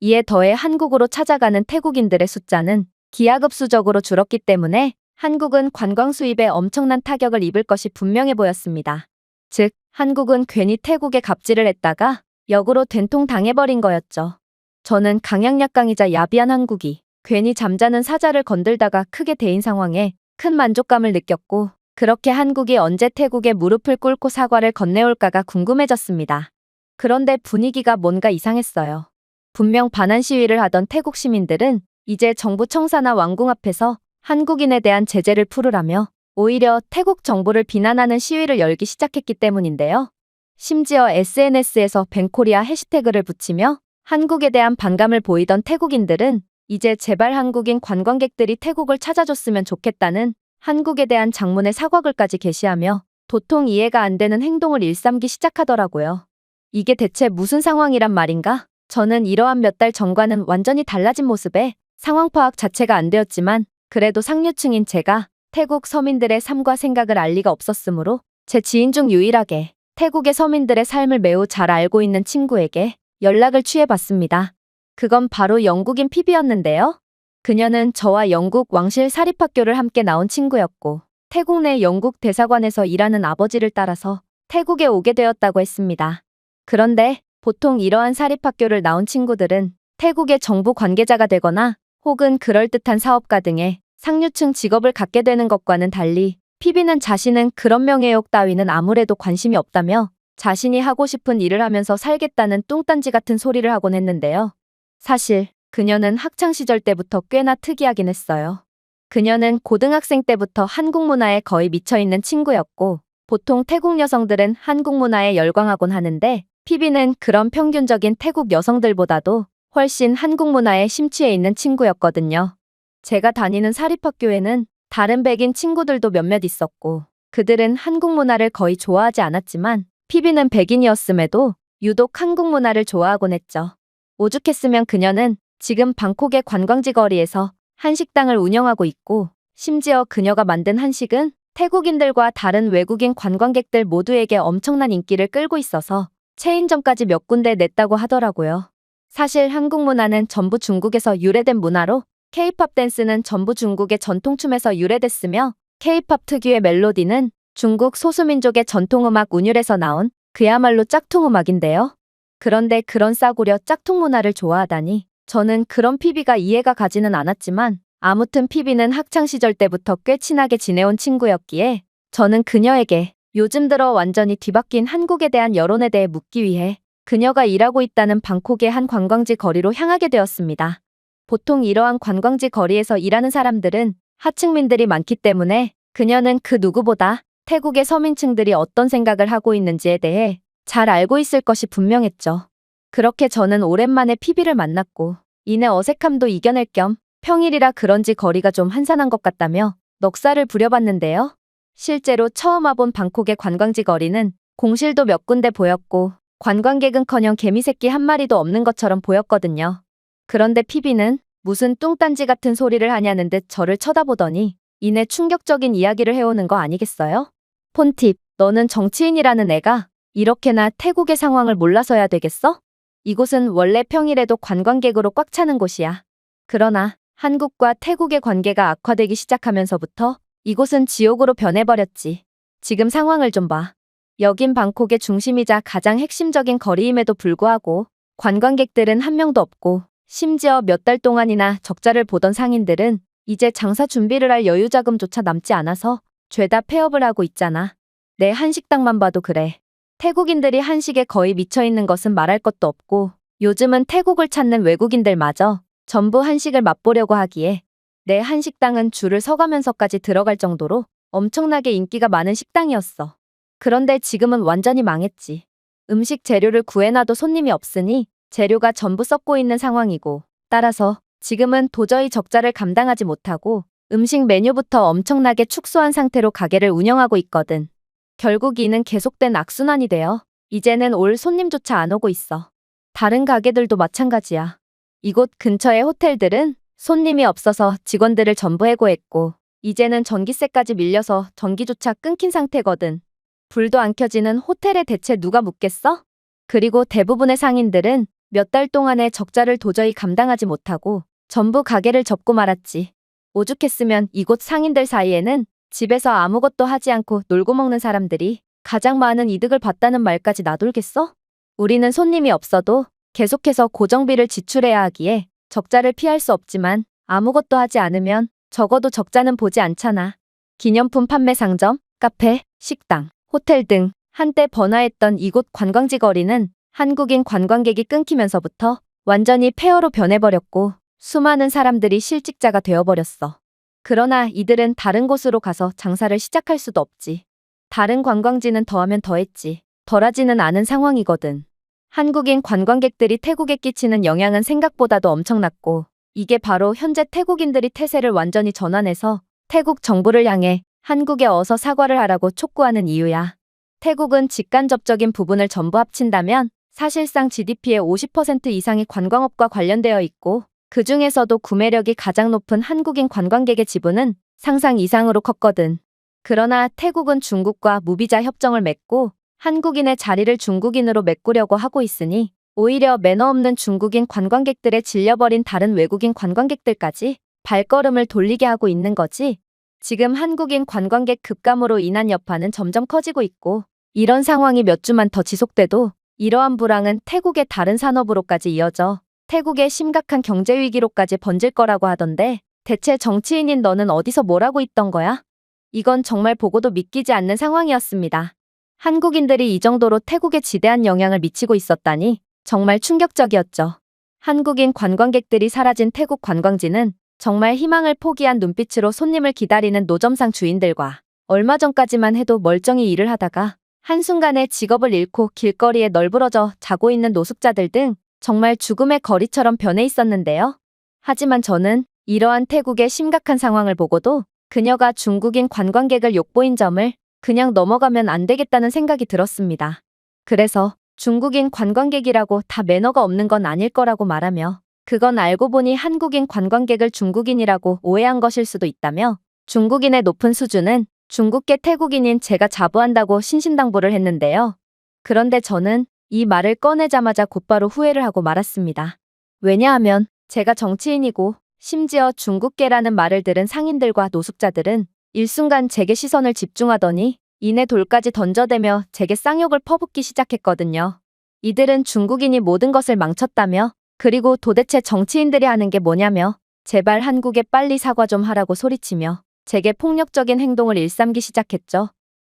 이에 더해 한국으로 찾아가는 태국인들의 숫자는 기하급수적으로 줄었기 때문에 한국은 관광 수입에 엄청난 타격을 입을 것이 분명해 보였습니다. 즉, 한국은 괜히 태국에 갑질을 했다가 역으로 된통 당해버린 거였죠. 저는 강약약강이자 야비한 한국이 괜히 잠자는 사자를 건들다가 크게 데인 상황에 큰 만족감을 느꼈고, 그렇게 한국이 언제 태국에 무릎을 꿇고 사과를 건네올까가 궁금해졌습니다. 그런데 분위기가 뭔가 이상했어요. 분명 반환 시위를 하던 태국 시민들은 이제 정부 청사나 왕궁 앞에서 한국인에 대한 제재를 풀으라며 오히려 태국 정부를 비난하는 시위를 열기 시작했기 때문인데요. 심지어 SNS에서 뱅코리아 해시태그를 붙이며 한국에 대한 반감을 보이던 태국인들은 이제 제발 한국인 관광객들이 태국을 찾아줬으면 좋겠다는 한국에 대한 장문의 사과글까지 게시하며 도통 이해가 안 되는 행동을 일삼기 시작하더라고요. 이게 대체 무슨 상황이란 말인가? 저는 이러한 몇 달 전과는 완전히 달라진 모습에 상황 파악 자체가 안 되었지만, 그래도 상류층인 제가 태국 서민들의 삶과 생각을 알 리가 없었으므로 제 지인 중 유일하게 태국의 서민들의 삶을 매우 잘 알고 있는 친구에게 연락을 취해봤습니다. 그건 바로 영국인 피비였는데요. 그녀는 저와 영국 왕실 사립학교를 함께 나온 친구였고, 태국 내 영국 대사관에서 일하는 아버지를 따라서 태국에 오게 되었다고 했습니다. 그런데 보통 이러한 사립학교를 나온 친구들은 태국의 정부 관계자가 되거나 혹은 그럴듯한 사업가 등의 상류층 직업을 갖게 되는 것과는 달리, 피비는 자신은 그런 명예욕 따위는 아무래도 관심이 없다며 자신이 하고 싶은 일을 하면서 살겠다는 뚱딴지 같은 소리를 하곤 했는데요. 사실 그녀는 학창시절 때부터 꽤나 특이하긴 했어요. 그녀는 고등학생 때부터 한국 문화에 거의 미쳐있는 친구였고, 보통 태국 여성들은 한국 문화에 열광하곤 하는데 피비는 그런 평균적인 태국 여성들보다도 훨씬 한국 문화에 심취해 있는 친구였거든요. 제가 다니는 사립학교에는 다른 백인 친구들도 몇몇 있었고 그들은 한국 문화를 거의 좋아하지 않았지만 피비는 백인이었음에도 유독 한국 문화를 좋아하곤 했죠. 오죽했으면 그녀는 지금 방콕의 관광지 거리에서 한식당을 운영하고 있고 심지어 그녀가 만든 한식은 태국인들과 다른 외국인 관광객들 모두에게 엄청난 인기를 끌고 있어서 체인점까지 몇 군데 냈다고 하더라고요. 사실 한국 문화는 전부 중국에서 유래된 문화로 K-팝 댄스는 전부 중국의 전통춤에서 유래됐으며 K-팝 특유의 멜로디는 중국 소수민족의 전통음악 운율에서 나온 그야말로 짝퉁음악인데요. 그런데 그런 싸구려 짝퉁 문화를 좋아하다니 저는 그런 피비가 이해가 가지는 않았지만 아무튼 피비는 학창시절 때부터 꽤 친하게 지내온 친구였기에 저는 그녀에게 요즘 들어 완전히 뒤바뀐 한국에 대한 여론에 대해 묻기 위해 그녀가 일하고 있다는 방콕의 한 관광지 거리로 향하게 되었습니다. 보통 이러한 관광지 거리에서 일하는 사람들은 하층민들이 많기 때문에 그녀는 그 누구보다 태국의 서민층들이 어떤 생각을 하고 있는지에 대해 잘 알고 있을 것이 분명했죠. 그렇게 저는 오랜만에 피비를 만났고 이내 어색함도 이겨낼 겸 평일이라 그런지 거리가 좀 한산한 것 같다며 넋살을 부려봤는데요. 실제로 처음 와본 방콕의 관광지 거리는 공실도 몇 군데 보였고 관광객은커녕 개미새끼 한 마리도 없는 것처럼 보였거든요. 그런데 피비는 무슨 뚱딴지 같은 소리를 하냐는 듯 저를 쳐다보더니 이내 충격적인 이야기를 해오는 거 아니겠어요? 폰팁, 너는 정치인이라는 애가 이렇게나 태국의 상황을 몰라서야 되겠어? 이곳은 원래 평일에도 관광객으로 꽉 차는 곳이야. 그러나 한국과 태국의 관계가 악화되기 시작하면서부터 이곳은 지옥으로 변해버렸지. 지금 상황을 좀 봐. 여긴 방콕의 중심이자 가장 핵심적인 거리임에도 불구하고 관광객들은 한 명도 없고 심지어 몇 달 동안이나 적자를 보던 상인들은 이제 장사 준비를 할 여유 자금조차 남지 않아서 죄다 폐업을 하고 있잖아. 내 한식당만 봐도 그래. 태국인들이 한식에 거의 미쳐있는 것은 말할 것도 없고 요즘은 태국을 찾는 외국인들마저 전부 한식을 맛보려고 하기에 내 한식당은 줄을 서가면서까지 들어갈 정도로 엄청나게 인기가 많은 식당이었어. 그런데 지금은 완전히 망했지. 음식 재료를 구해놔도 손님이 없으니 재료가 전부 썩고 있는 상황이고 따라서 지금은 도저히 적자를 감당하지 못하고 음식 메뉴부터 엄청나게 축소한 상태로 가게를 운영하고 있거든. 결국 이는 계속된 악순환이 되어 이제는 올 손님조차 안 오고 있어. 다른 가게들도 마찬가지야. 이곳 근처의 호텔들은 손님이 없어서 직원들을 전부 해고했고 이제는 전기세까지 밀려서 전기조차 끊긴 상태거든. 불도 안 켜지는 호텔에 대체 누가 묵겠어? 그리고 대부분의 상인들은 몇 달 동안의 적자를 도저히 감당하지 못하고 전부 가게를 접고 말았지. 오죽했으면 이곳 상인들 사이에는 집에서 아무것도 하지 않고 놀고 먹는 사람들이 가장 많은 이득을 봤다는 말까지 나돌겠어? 우리는 손님이 없어도 계속해서 고정비를 지출해야 하기에 적자를 피할 수 없지만 아무것도 하지 않으면 적어도 적자는 보지 않잖아. 기념품 판매 상점, 카페, 식당, 호텔 등 한때 번화했던 이곳 관광지 거리는 한국인 관광객이 끊기면서부터 완전히 폐허로 변해버렸고 수많은 사람들이 실직자가 되어버렸어. 그러나 이들은 다른 곳으로 가서 장사를 시작할 수도 없지. 다른 관광지는 더하면 더했지. 덜하지는 않은 상황이거든. 한국인 관광객들이 태국에 끼치는 영향은 생각보다도 엄청났고 이게 바로 현재 태국인들이 태세를 완전히 전환해서 태국 정부를 향해 한국에 어서 사과를 하라고 촉구하는 이유야. 태국은 직간접적인 부분을 전부 합친다면 사실상 GDP의 50% 이상이 관광업과 관련되어 있고 그 중에서도 구매력이 가장 높은 한국인 관광객의 지분은 상상 이상으로 컸거든. 그러나 태국은 중국과 무비자 협정을 맺고 한국인의 자리를 중국인으로 메꾸려고 하고 있으니 오히려 매너 없는 중국인 관광객들에 질려버린 다른 외국인 관광객들까지 발걸음을 돌리게 하고 있는 거지. 지금 한국인 관광객 급감으로 인한 여파는 점점 커지고 있고 이런 상황이 몇 주만 더 지속돼도 이러한 불황은 태국의 다른 산업으로까지 이어져 태국의 심각한 경제 위기로까지 번질 거라고 하던데 대체 정치인인 너는 어디서 뭘 하고 있던 거야? 이건 정말 보고도 믿기지 않는 상황이었습니다. 한국인들이 이 정도로 태국에 지대한 영향을 미치고 있었다니 정말 충격적이었죠. 한국인 관광객들이 사라진 태국 관광지는 정말 희망을 포기한 눈빛으로 손님을 기다리는 노점상 주인들과 얼마 전까지만 해도 멀쩡히 일을 하다가 한순간에 직업을 잃고 길거리에 널브러져 자고 있는 노숙자들 등 정말 죽음의 거리처럼 변해 있었는데요. 하지만 저는 이러한 태국의 심각한 상황을 보고도 그녀가 중국인 관광객을 욕보인 점을 그냥 넘어가면 안 되겠다는 생각이 들었습니다. 그래서 중국인 관광객이라고 다 매너가 없는 건 아닐 거라고 말하며 그건 알고 보니 한국인 관광객을 중국인이라고 오해한 것일 수도 있다며 중국인의 높은 수준은 중국계 태국인인 제가 자부한다고 신신당부를 했는데요. 그런데 저는 이 말을 꺼내자마자 곧바로 후회를 하고 말았습니다. 왜냐하면 제가 정치인이고 심지어 중국계라는 말을 들은 상인들과 노숙자들은 일순간 제게 시선을 집중하더니 이내 돌까지 던져대며 제게 쌍욕을 퍼붓기 시작했거든요. 이들은 중국인이 모든 것을 망쳤다며 그리고 도대체 정치인들이 하는 게 뭐냐며 제발 한국에 빨리 사과 좀 하라고 소리치며 제게 폭력적인 행동을 일삼기 시작했죠.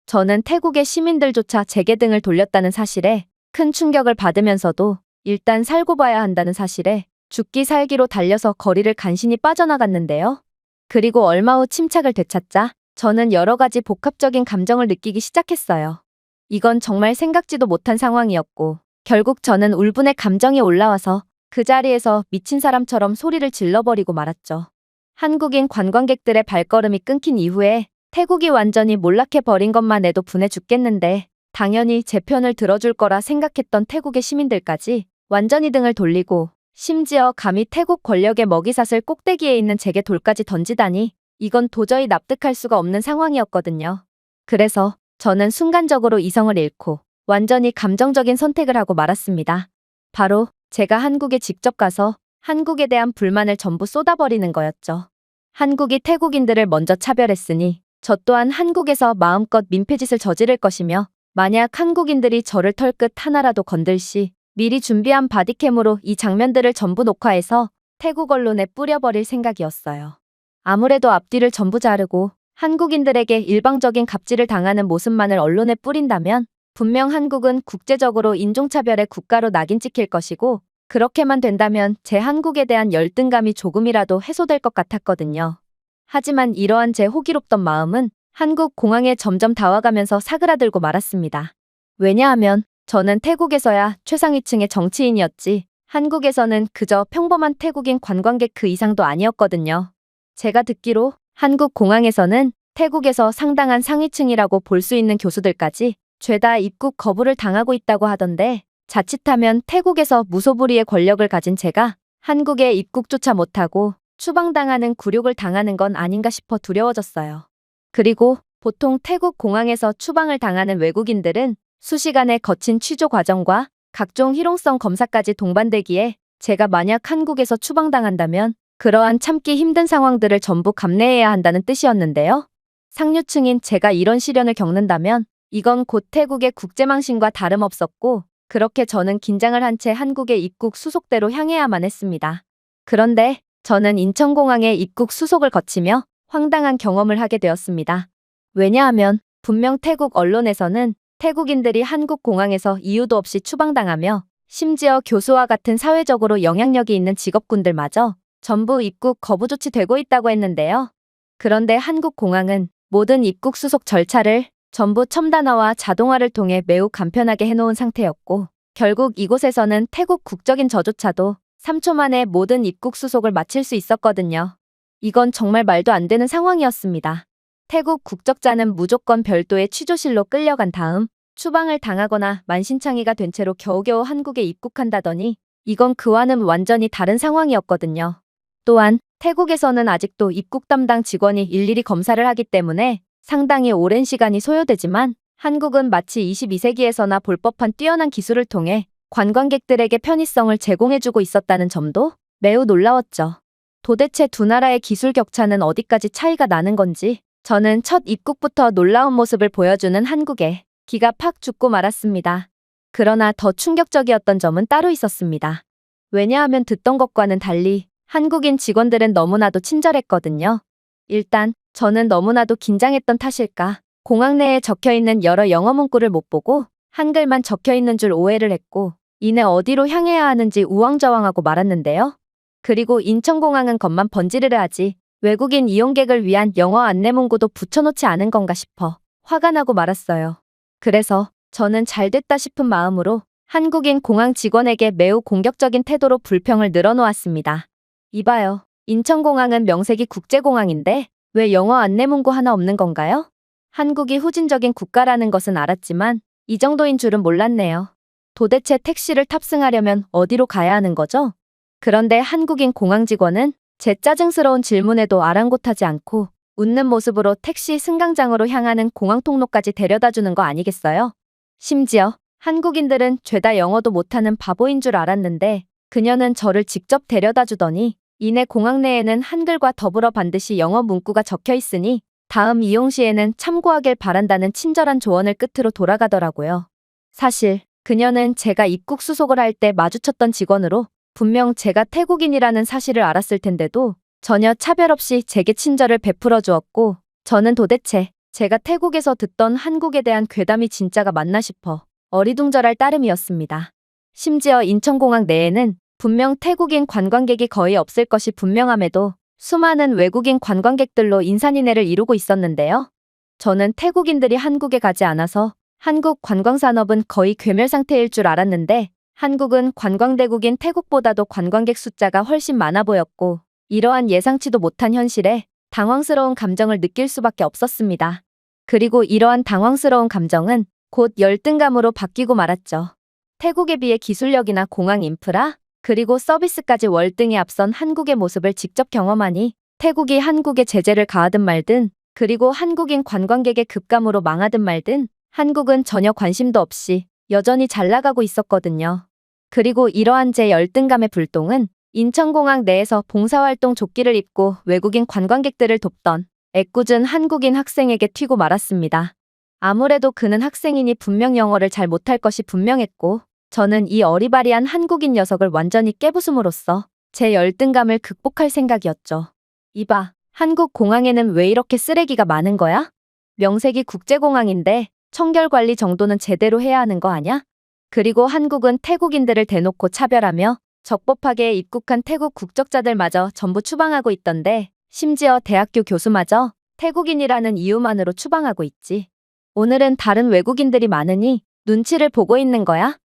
저는 태국의 시민들조차 제게 등을 돌렸다는 사실에 큰 충격을 받으면서도 일단 살고 봐야 한다는 사실에 죽기 살기로 달려서 거리를 간신히 빠져나갔는데요. 그리고 얼마 후 침착을 되찾자 저는 여러 가지 복합적인 감정을 느끼기 시작했어요. 이건 정말 생각지도 못한 상황이었고 결국 저는 울분의 감정이 올라와서 그 자리에서 미친 사람처럼 소리를 질러버리고 말았죠. 한국인 관광객들의 발걸음이 끊긴 이후에 태국이 완전히 몰락해버린 것만 해도 분해 죽겠는데 당연히 제 편을 들어줄 거라 생각했던 태국의 시민들까지 완전히 등을 돌리고 심지어 감히 태국 권력의 먹이사슬 꼭대기에 있는 제게 돌까지 던지다니 이건 도저히 납득할 수가 없는 상황이었거든요. 그래서 저는 순간적으로 이성을 잃고 완전히 감정적인 선택을 하고 말았습니다. 바로 제가 한국에 직접 가서 한국에 대한 불만을 전부 쏟아버리는 거였죠. 한국이 태국인들을 먼저 차별했으니 저 또한 한국에서 마음껏 민폐짓을 저지를 것이며 만약 한국인들이 저를 털끝 하나라도 건들 시 미리 준비한 바디캠으로 이 장면들을 전부 녹화해서 태국 언론에 뿌려버릴 생각이었어요. 아무래도 앞뒤를 전부 자르고 한국인들에게 일방적인 갑질을 당하는 모습만을 언론에 뿌린다면 분명 한국은 국제적으로 인종차별의 국가로 낙인 찍힐 것이고 그렇게만 된다면 제 한국에 대한 열등감이 조금이라도 해소될 것 같았거든요. 하지만 이러한 제 호기롭던 마음은 한국 공항에 점점 다가가면서 사그라들고 말았습니다. 왜냐하면 저는 태국에서야 최상위층의 정치인이었지 한국에서는 그저 평범한 태국인 관광객 그 이상도 아니었거든요. 제가 듣기로 한국 공항에서는 태국에서 상당한 상위층이라고 볼 수 있는 교수들까지 죄다 입국 거부를 당하고 있다고 하던데 자칫하면 태국에서 무소불위의 권력을 가진 제가 한국에 입국조차 못하고 추방당하는 굴욕을 당하는 건 아닌가 싶어 두려워졌어요. 그리고 보통 태국 공항에서 추방을 당하는 외국인들은 수시간의 거친 취조 과정과 각종 희롱성 검사까지 동반되기에 제가 만약 한국에서 추방당한다면 그러한 참기 힘든 상황들을 전부 감내해야 한다는 뜻이었는데요. 상류층인 제가 이런 시련을 겪는다면 이건 곧 태국의 국제망신과 다름없었고 그렇게 저는 긴장을 한 채 한국의 입국 수속대로 향해야만 했습니다. 그런데 저는 인천공항에 입국 수속을 거치며 황당한 경험을 하게 되었습니다. 왜냐하면 분명 태국 언론에서는 태국인들이 한국 공항에서 이유도 없이 추방당하며 심지어 교수와 같은 사회적으로 영향력이 있는 직업군들마저 전부 입국 거부 조치되고 있다고 했는데요. 그런데 한국 공항은 모든 입국 수속 절차를 전부 첨단화와 자동화를 통해 매우 간편하게 해놓은 상태였고 결국 이곳에서는 태국 국적인 저조차도 3초 만에 모든 입국 수속을 마칠 수 있었거든요. 이건 정말 말도 안 되는 상황이었습니다. 태국 국적자는 무조건 별도의 취조실로 끌려간 다음 추방을 당하거나 만신창이가 된 채로 겨우겨우 한국에 입국한다더니 이건 그와는 완전히 다른 상황이었거든요. 또한 태국에서는 아직도 입국 담당 직원이 일일이 검사를 하기 때문에 상당히 오랜 시간이 소요되지만 한국은 마치 22세기에서나 볼 법한 뛰어난 기술을 통해 관광객들에게 편의성을 제공해주고 있었다는 점도 매우 놀라웠죠. 도대체 두 나라의 기술 격차는 어디까지 차이가 나는 건지 저는 첫 입국부터 놀라운 모습을 보여주는 한국에 기가 팍 죽고 말았습니다. 그러나 더 충격적이었던 점은 따로 있었습니다. 왜냐하면 듣던 것과는 달리 한국인 직원들은 너무나도 친절했거든요. 일단 저는 너무나도 긴장했던 탓일까 공항 내에 적혀있는 여러 영어 문구를 못 보고 한글만 적혀있는 줄 오해를 했고 이내 어디로 향해야 하는지 우왕좌왕하고 말았는데요. 그리고 인천공항은 겉만 번지르르 하지 외국인 이용객을 위한 영어 안내문구도 붙여놓지 않은 건가 싶어 화가 나고 말았어요. 그래서 저는 잘됐다 싶은 마음으로 한국인 공항 직원에게 매우 공격적인 태도로 불평을 늘어놓았습니다. 이봐요. 인천공항은 명색이 국제공항인데 왜 영어 안내문구 하나 없는 건가요? 한국이 후진적인 국가라는 것은 알았지만 이 정도인 줄은 몰랐네요. 도대체 택시를 탑승하려면 어디로 가야 하는 거죠? 그런데 한국인 공항 직원은 제 짜증스러운 질문에도 아랑곳하지 않고 웃는 모습으로 택시 승강장으로 향하는 공항 통로까지 데려다 주는 거 아니겠어요? 심지어 한국인들은 죄다 영어도 못하는 바보인 줄 알았는데 그녀는 저를 직접 데려다 주더니 이내 공항 내에는 한글과 더불어 반드시 영어 문구가 적혀 있으니 다음 이용 시에는 참고하길 바란다는 친절한 조언을 끝으로 돌아가더라고요. 사실 그녀는 제가 입국 수속을 할 때 마주쳤던 직원으로 분명 제가 태국인이라는 사실을 알았을 텐데도 전혀 차별 없이 제게 친절을 베풀어 주었고 저는 도대체 제가 태국에서 듣던 한국에 대한 괴담이 진짜가 맞나 싶어 어리둥절할 따름이었습니다. 심지어 인천공항 내에는 분명 태국인 관광객이 거의 없을 것이 분명함에도 수많은 외국인 관광객들로 인산인해를 이루고 있었는데요. 저는 태국인들이 한국에 가지 않아서 한국 관광산업은 거의 괴멸 상태일 줄 알았는데 한국은 관광대국인 태국보다도 관광객 숫자가 훨씬 많아 보였고 이러한 예상치도 못한 현실에 당황스러운 감정을 느낄 수밖에 없었습니다. 그리고 이러한 당황스러운 감정은 곧 열등감으로 바뀌고 말았죠. 태국에 비해 기술력이나 공항 인프라, 그리고 서비스까지 월등히 앞선 한국의 모습을 직접 경험하니 태국이 한국에 제재를 가하든 말든 그리고 한국인 관광객의 급감으로 망하든 말든 한국은 전혀 관심도 없이 여전히 잘 나가고 있었거든요. 그리고 이러한 제 열등감의 불똥은 인천공항 내에서 봉사활동 조끼를 입고 외국인 관광객들을 돕던 애꿎은 한국인 학생에게 튀고 말았습니다. 아무래도 그는 학생이니 분명 영어를 잘 못할 것이 분명했고 저는 이 어리바리한 한국인 녀석을 완전히 깨부숨으로써 제 열등감을 극복할 생각이었죠. 이봐, 한국 공항에는 왜 이렇게 쓰레기가 많은 거야? 명색이 국제공항인데 청결관리 정도는 제대로 해야 하는 거 아냐? 그리고 한국은 태국인들을 대놓고 차별하며 적법하게 입국한 태국 국적자들마저 전부 추방하고 있던데 심지어 대학교 교수마저 태국인이라는 이유만으로 추방하고 있지. 오늘은 다른 외국인들이 많으니 눈치를 보고 있는 거야?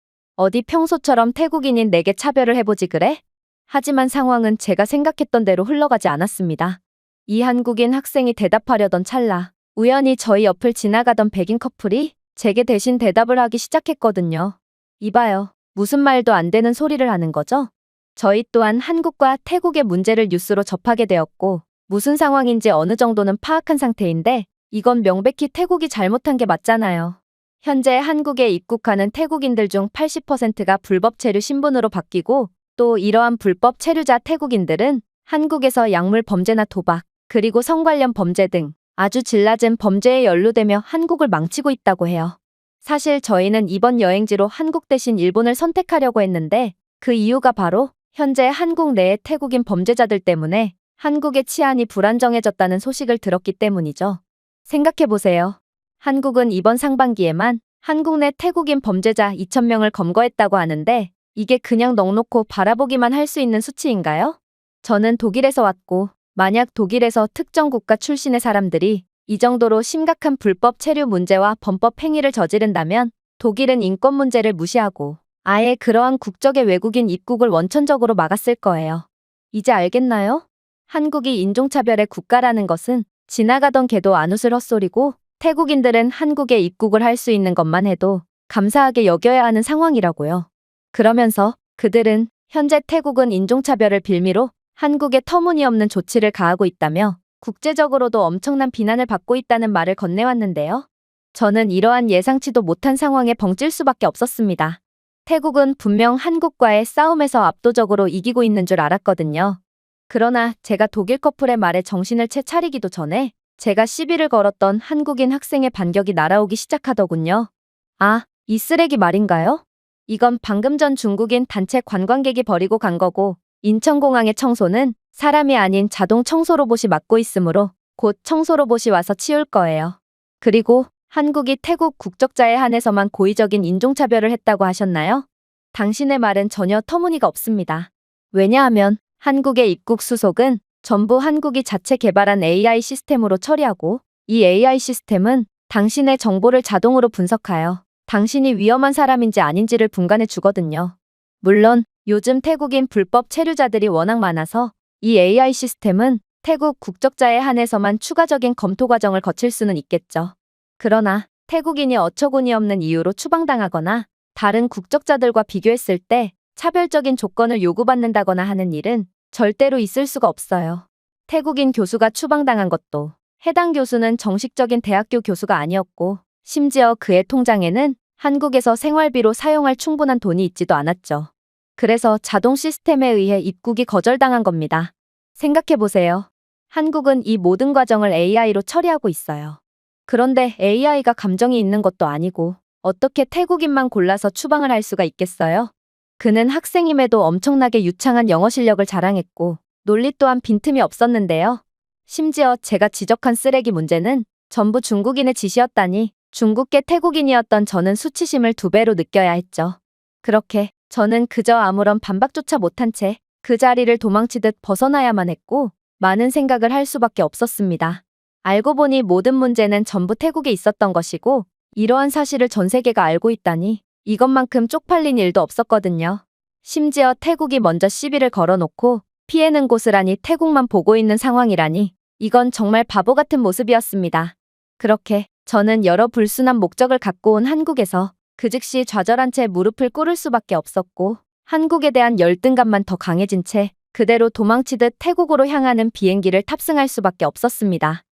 어디 평소처럼 태국인인 내게 차별을 해보지 그래? 하지만 상황은 제가 생각했던 대로 흘러가지 않았습니다. 이 한국인 학생이 대답하려던 찰나 우연히 저희 옆을 지나가던 백인 커플이 제게 대신 대답을 하기 시작했거든요. 이봐요. 무슨 말도 안 되는 소리를 하는 거죠? 저희 또한 한국과 태국의 문제를 뉴스로 접하게 되었고 무슨 상황인지 어느 정도는 파악한 상태인데 이건 명백히 태국이 잘못한 게 맞잖아요. 현재 한국에 입국하는 태국인들 중 80%가 불법 체류 신분으로 바뀌고 또 이러한 불법 체류자 태국인들은 한국에서 약물 범죄나 도박, 그리고 성 관련 범죄 등 아주 질 낮은 범죄에 연루되며 한국을 망치고 있다고 해요. 사실 저희는 이번 여행지로 한국 대신 일본을 선택하려고 했는데 그 이유가 바로 현재 한국 내의 태국인 범죄자들 때문에 한국의 치안이 불안정해졌다는 소식을 들었기 때문이죠. 생각해보세요. 한국은 이번 상반기에만 한국 내 태국인 범죄자 2,000명을 검거했다고 하는데 이게 그냥 넋놓고 바라보기만 할 수 있는 수치인가요? 저는 독일에서 왔고 만약 독일에서 특정 국가 출신의 사람들이 이 정도로 심각한 불법 체류 문제와 범법 행위를 저지른다면 독일은 인권 문제를 무시하고 아예 그러한 국적의 외국인 입국을 원천적으로 막았을 거예요. 이제 알겠나요? 한국이 인종차별의 국가라는 것은 지나가던 개도 안 웃을 헛소리고 태국인들은 한국에 입국을 할 수 있는 것만 해도 감사하게 여겨야 하는 상황이라고요. 그러면서 그들은 현재 태국은 인종차별을 빌미로 한국에 터무니없는 조치를 가하고 있다며 국제적으로도 엄청난 비난을 받고 있다는 말을 건네왔는데요. 저는 이러한 예상치도 못한 상황에 벙찔 수밖에 없었습니다. 태국은 분명 한국과의 싸움에서 압도적으로 이기고 있는 줄 알았거든요. 그러나 제가 독일 커플의 말에 정신을 채 차리기도 전에 제가 시비를 걸었던 한국인 학생의 반격이 날아오기 시작하더군요. 아, 이 쓰레기 말인가요? 이건 방금 전 중국인 단체 관광객이 버리고 간 거고 인천공항의 청소는 사람이 아닌 자동 청소 로봇이 맡고 있으므로 곧 청소 로봇이 와서 치울 거예요. 그리고 한국이 태국 국적자에 한해서만 고의적인 인종차별을 했다고 하셨나요? 당신의 말은 전혀 터무니가 없습니다. 왜냐하면 한국의 입국 수속은 전부 한국이 자체 개발한 AI 시스템으로 처리하고 이 AI 시스템은 당신의 정보를 자동으로 분석하여 당신이 위험한 사람인지 아닌지를 분간해 주거든요. 물론 요즘 태국인 불법 체류자들이 워낙 많아서 이 AI 시스템은 태국 국적자에 한해서만 추가적인 검토 과정을 거칠 수는 있겠죠. 그러나 태국인이 어처구니 없는 이유로 추방당하거나 다른 국적자들과 비교했을 때 차별적인 조건을 요구받는다거나 하는 일은 절대로 있을 수가 없어요. 태국인 교수가 추방당한 것도 해당 교수는 정식적인 대학교 교수가 아니었고 심지어 그의 통장에는 한국에서 생활비로 사용할 충분한 돈이 있지도 않았죠. 그래서 자동 시스템에 의해 입국이 거절당한 겁니다. 생각해보세요. 한국은 이 모든 과정을 AI로 처리하고 있어요. 그런데 AI가 감정이 있는 것도 아니고 어떻게 태국인만 골라서 추방을 할 수가 있겠어요? 그는 학생임에도 엄청나게 유창한 영어 실력을 자랑했고 논리 또한 빈틈이 없었는데요. 심지어 제가 지적한 쓰레기 문제는 전부 중국인의 짓이었다니 중국계 태국인이었던 저는 수치심을 2배로 느껴야 했죠. 그렇게 저는 그저 아무런 반박조차 못한 채 그 자리를 도망치듯 벗어나야만 했고 많은 생각을 할 수밖에 없었습니다. 알고 보니 모든 문제는 전부 태국에 있었던 것이고 이러한 사실을 전 세계가 알고 있다니 이것만큼 쪽팔린 일도 없었거든요. 심지어 태국이 먼저 시비를 걸어놓고 피해는 고스란히 태국만 보고 있는 상황이라니 이건 정말 바보 같은 모습이었습니다. 그렇게 저는 여러 불순한 목적을 갖고 온 한국에서 그 즉시 좌절한 채 무릎을 꿇을 수밖에 없었고 한국에 대한 열등감만 더 강해진 채 그대로 도망치듯 태국으로 향하는 비행기를 탑승할 수밖에 없었습니다.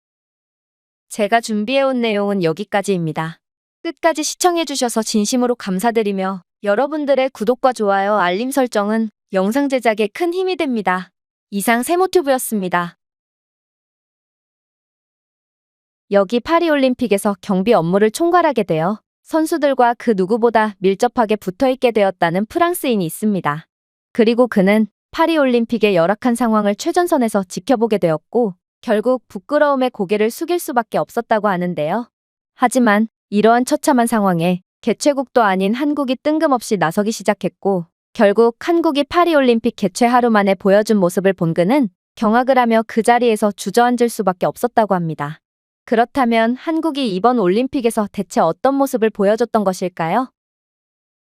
제가 준비해온 내용은 여기까지입니다. 끝까지 시청해주셔서 진심으로 감사드리며 여러분들의 구독과 좋아요, 알림 설정은 영상 제작에 큰 힘이 됩니다. 이상 세모튜브였습니다. 여기 파리올림픽에서 경비 업무를 총괄하게 되어 선수들과 그 누구보다 밀접하게 붙어있게 되었다는 프랑스인이 있습니다. 그리고 그는 파리올림픽의 열악한 상황을 최전선에서 지켜보게 되었고 결국 부끄러움에 고개를 숙일 수밖에 없었다고 하는데요. 하지만 이러한 처참한 상황에 개최국도 아닌 한국이 뜬금없이 나서기 시작했고 결국 한국이 파리올림픽 개최 하루 만에 보여준 모습을 본 그는 경악을 하며 그 자리에서 주저앉을 수밖에 없었다고 합니다. 그렇다면 한국이 이번 올림픽에서 대체 어떤 모습을 보여줬던 것일까요?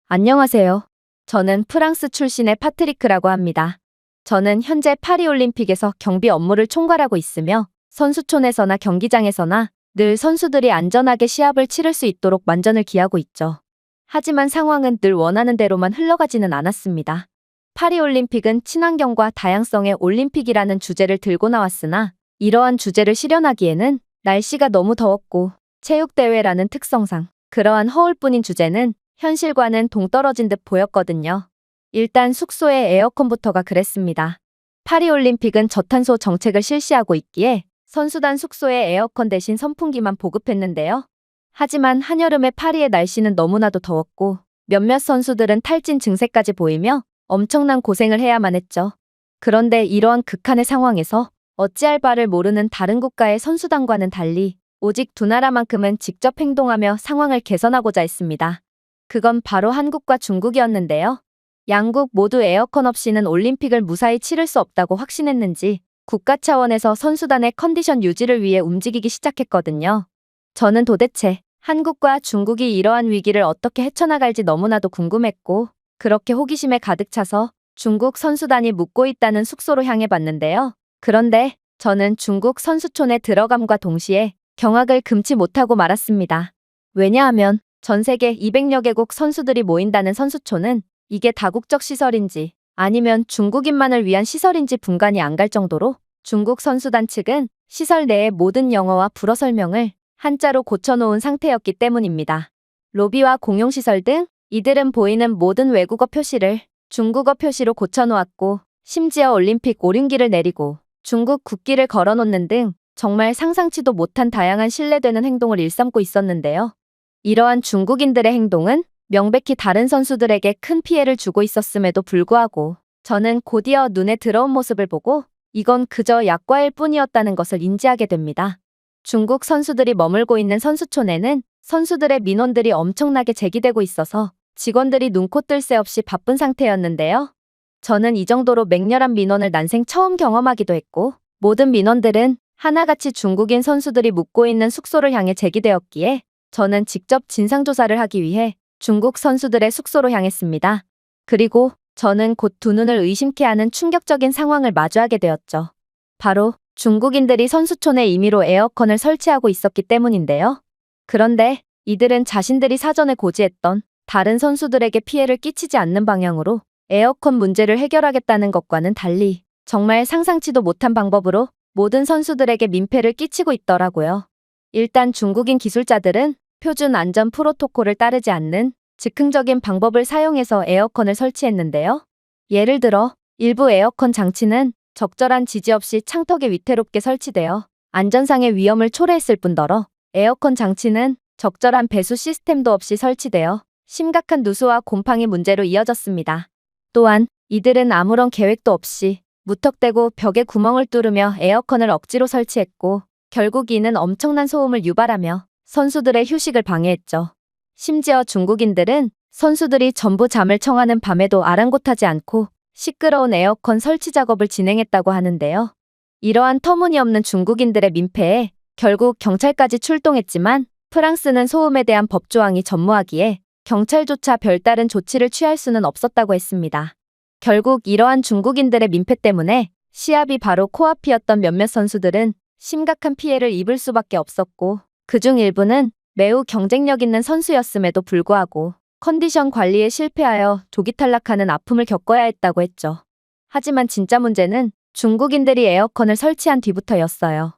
안녕하세요. 저는 프랑스 출신의 파트리크라고 합니다. 저는 현재 파리올림픽에서 경비 업무를 총괄하고 있으며 선수촌에서나 경기장에서나 늘 선수들이 안전하게 시합을 치를 수 있도록 만전을 기하고 있죠. 하지만 상황은 늘 원하는 대로만 흘러가지는 않았습니다. 파리올림픽은 친환경과 다양성의 올림픽이라는 주제를 들고 나왔으나 이러한 주제를 실현하기에는 날씨가 너무 더웠고 체육대회라는 특성상 그러한 허울뿐인 주제는 현실과는 동떨어진 듯 보였거든요. 일단 숙소의 에어컨부터가 그랬습니다. 파리올림픽은 저탄소 정책을 실시하고 있기에 선수단 숙소에 에어컨 대신 선풍기만 보급했는데요. 하지만 한여름의 파리의 날씨는 너무나도 더웠고 몇몇 선수들은 탈진 증세까지 보이며 엄청난 고생을 해야만 했죠. 그런데 이러한 극한의 상황에서 어찌할 바를 모르는 다른 국가의 선수단과는 달리 오직 두 나라만큼은 직접 행동하며 상황을 개선하고자 했습니다. 그건 바로 한국과 중국이었는데요. 양국 모두 에어컨 없이는 올림픽을 무사히 치를 수 없다고 확신했는지 국가 차원에서 선수단의 컨디션 유지를 위해 움직이기 시작했거든요. 저는 도대체 한국과 중국이 이러한 위기를 어떻게 헤쳐나갈지 너무나도 궁금했고 그렇게 호기심에 가득 차서 중국 선수단이 묵고 있다는 숙소로 향해 봤는데요. 그런데 저는 중국 선수촌에 들어감과 동시에 경악을 금치 못하고 말았습니다. 왜냐하면 전 세계 200여 개국 선수들이 모인다는 선수촌은 이게 다국적 시설인지 아니면 중국인만을 위한 시설인지 분간이 안 갈 정도로 중국 선수단 측은 시설 내의 모든 영어와 불어 설명을 한자로 고쳐놓은 상태였기 때문입니다. 로비와 공용시설 등 이들은 보이는 모든 외국어 표시를 중국어 표시로 고쳐놓았고 심지어 올림픽 오륜기를 내리고 중국 국기를 걸어놓는 등 정말 상상치도 못한 다양한 신뢰되는 행동을 일삼고 있었는데요. 이러한 중국인들의 행동은 명백히 다른 선수들에게 큰 피해를 주고 있었음에도 불구하고 저는 곧이어 눈에 들어온 모습을 보고 이건 그저 약과일 뿐이었다는 것을 인지하게 됩니다. 중국 선수들이 머물고 있는 선수촌에는 선수들의 민원들이 엄청나게 제기되고 있어서 직원들이 눈코 뜰 새 없이 바쁜 상태였는데요. 저는 이 정도로 맹렬한 민원을 난생 처음 경험하기도 했고 모든 민원들은 하나같이 중국인 선수들이 묵고 있는 숙소를 향해 제기되었기에 저는 직접 진상조사를 하기 위해 중국 선수들의 숙소로 향했습니다. 그리고 저는 곧 두 눈을 의심케 하는 충격적인 상황을 마주하게 되었죠. 바로 중국인들이 선수촌에 임의로 에어컨을 설치하고 있었기 때문인데요. 그런데 이들은 자신들이 사전에 고지했던 다른 선수들에게 피해를 끼치지 않는 방향으로 에어컨 문제를 해결하겠다는 것과는 달리 정말 상상치도 못한 방법으로 모든 선수들에게 민폐를 끼치고 있더라고요. 일단 중국인 기술자들은 표준 안전 프로토콜을 따르지 않는 즉흥적인 방법을 사용해서 에어컨을 설치했는데요. 예를 들어 일부 에어컨 장치는 적절한 지지 없이 창턱에 위태롭게 설치되어 안전상의 위험을 초래했을 뿐더러 에어컨 장치는 적절한 배수 시스템도 없이 설치되어 심각한 누수와 곰팡이 문제로 이어졌습니다. 또한 이들은 아무런 계획도 없이 무턱대고 벽에 구멍을 뚫으며 에어컨을 억지로 설치했고 결국 이는 엄청난 소음을 유발하며 선수들의 휴식을 방해했죠. 심지어 중국인들은 선수들이 전부 잠을 청하는 밤에도 아랑곳하지 않고 시끄러운 에어컨 설치 작업을 진행했다고 하는데요. 이러한 터무니없는 중국인들의 민폐에 결국 경찰까지 출동했지만 프랑스는 소음에 대한 법조항이 전무하기에 경찰조차 별다른 조치를 취할 수는 없었다고 했습니다. 결국 이러한 중국인들의 민폐 때문에 시합이 바로 코앞이었던 몇몇 선수들은 심각한 피해를 입을 수밖에 없었고 그중 일부는 매우 경쟁력 있는 선수였음에도 불구하고 컨디션 관리에 실패하여 조기 탈락하는 아픔을 겪어야 했다고 했죠. 하지만 진짜 문제는 중국인들이 에어컨을 설치한 뒤부터였어요.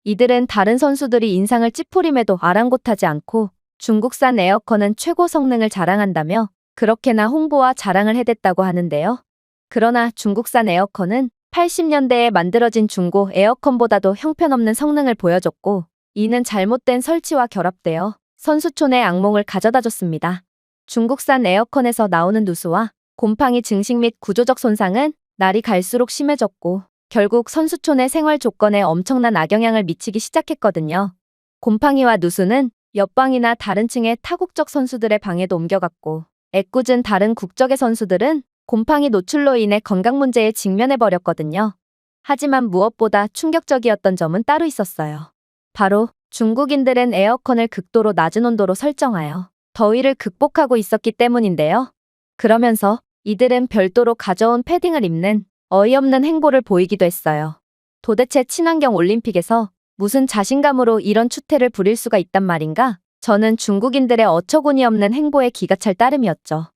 이들은 다른 선수들이 인상을 찌푸림에도 아랑곳하지 않고 중국산 에어컨은 최고 성능을 자랑한다며 그렇게나 홍보와 자랑을 해댔다고 하는데요. 그러나 중국산 에어컨은 80년대에 만들어진 중고 에어컨보다도 형편없는 성능을 보여줬고 이는 잘못된 설치와 결합되어 선수촌의 악몽을 가져다줬습니다. 중국산 에어컨에서 나오는 누수와 곰팡이 증식 및 구조적 손상은 날이 갈수록 심해졌고 결국 선수촌의 생활 조건에 엄청난 악영향을 미치기 시작했거든요. 곰팡이와 누수는 옆방이나 다른 층의 타국적 선수들의 방에도 옮겨갔고 애꿎은 다른 국적의 선수들은 곰팡이 노출로 인해 건강 문제에 직면해버렸거든요. 하지만 무엇보다 충격적이었던 점은 따로 있었어요. 바로 중국인들은 에어컨을 극도로 낮은 온도로 설정하여 더위를 극복하고 있었기 때문인데요. 그러면서 이들은 별도로 가져온 패딩을 입는 어이없는 행보를 보이기도 했어요. 도대체 친환경 올림픽에서 무슨 자신감으로 이런 추태를 부릴 수가 있단 말인가? 저는 중국인들의 어처구니 없는 행보에 기가 찰 따름이었죠.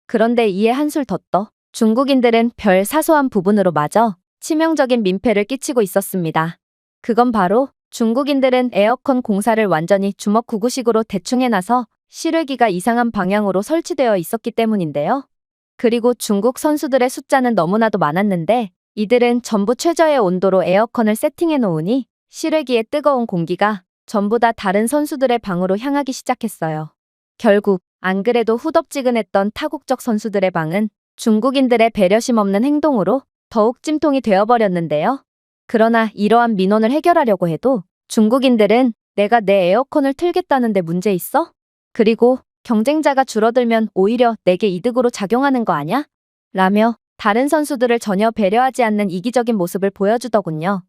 그런데 이에 한술 더 떠 중국인들은 별 사소한 부분으로 마저 치명적인 민폐를 끼치고 있었습니다. 그건 바로 중국인들은 에어컨 공사를 완전히 주먹구구식으로 대충 해놔서 실외기가 이상한 방향으로 설치되어 있었기 때문인데요. 그리고 중국 선수들의 숫자는 너무나도 많았는데 이들은 전부 최저의 온도로 에어컨을 세팅해 놓으니 실외기의 뜨거운 공기가 전부 다 다른 선수들의 방으로 향하기 시작했어요. 결국 안 그래도 후덥지근했던 타국적 선수들의 방은 중국인들의 배려심 없는 행동으로 더욱 찜통이 되어버렸는데요. 그러나 이러한 민원을 해결하려고 해도 중국인들은 내가 내 에어컨을 틀겠다는데 문제 있어? 그리고 경쟁자가 줄어들면 오히려 내게 이득으로 작용하는 거 아냐? 라며 다른 선수들을 전혀 배려하지 않는 이기적인 모습을 보여주더군요.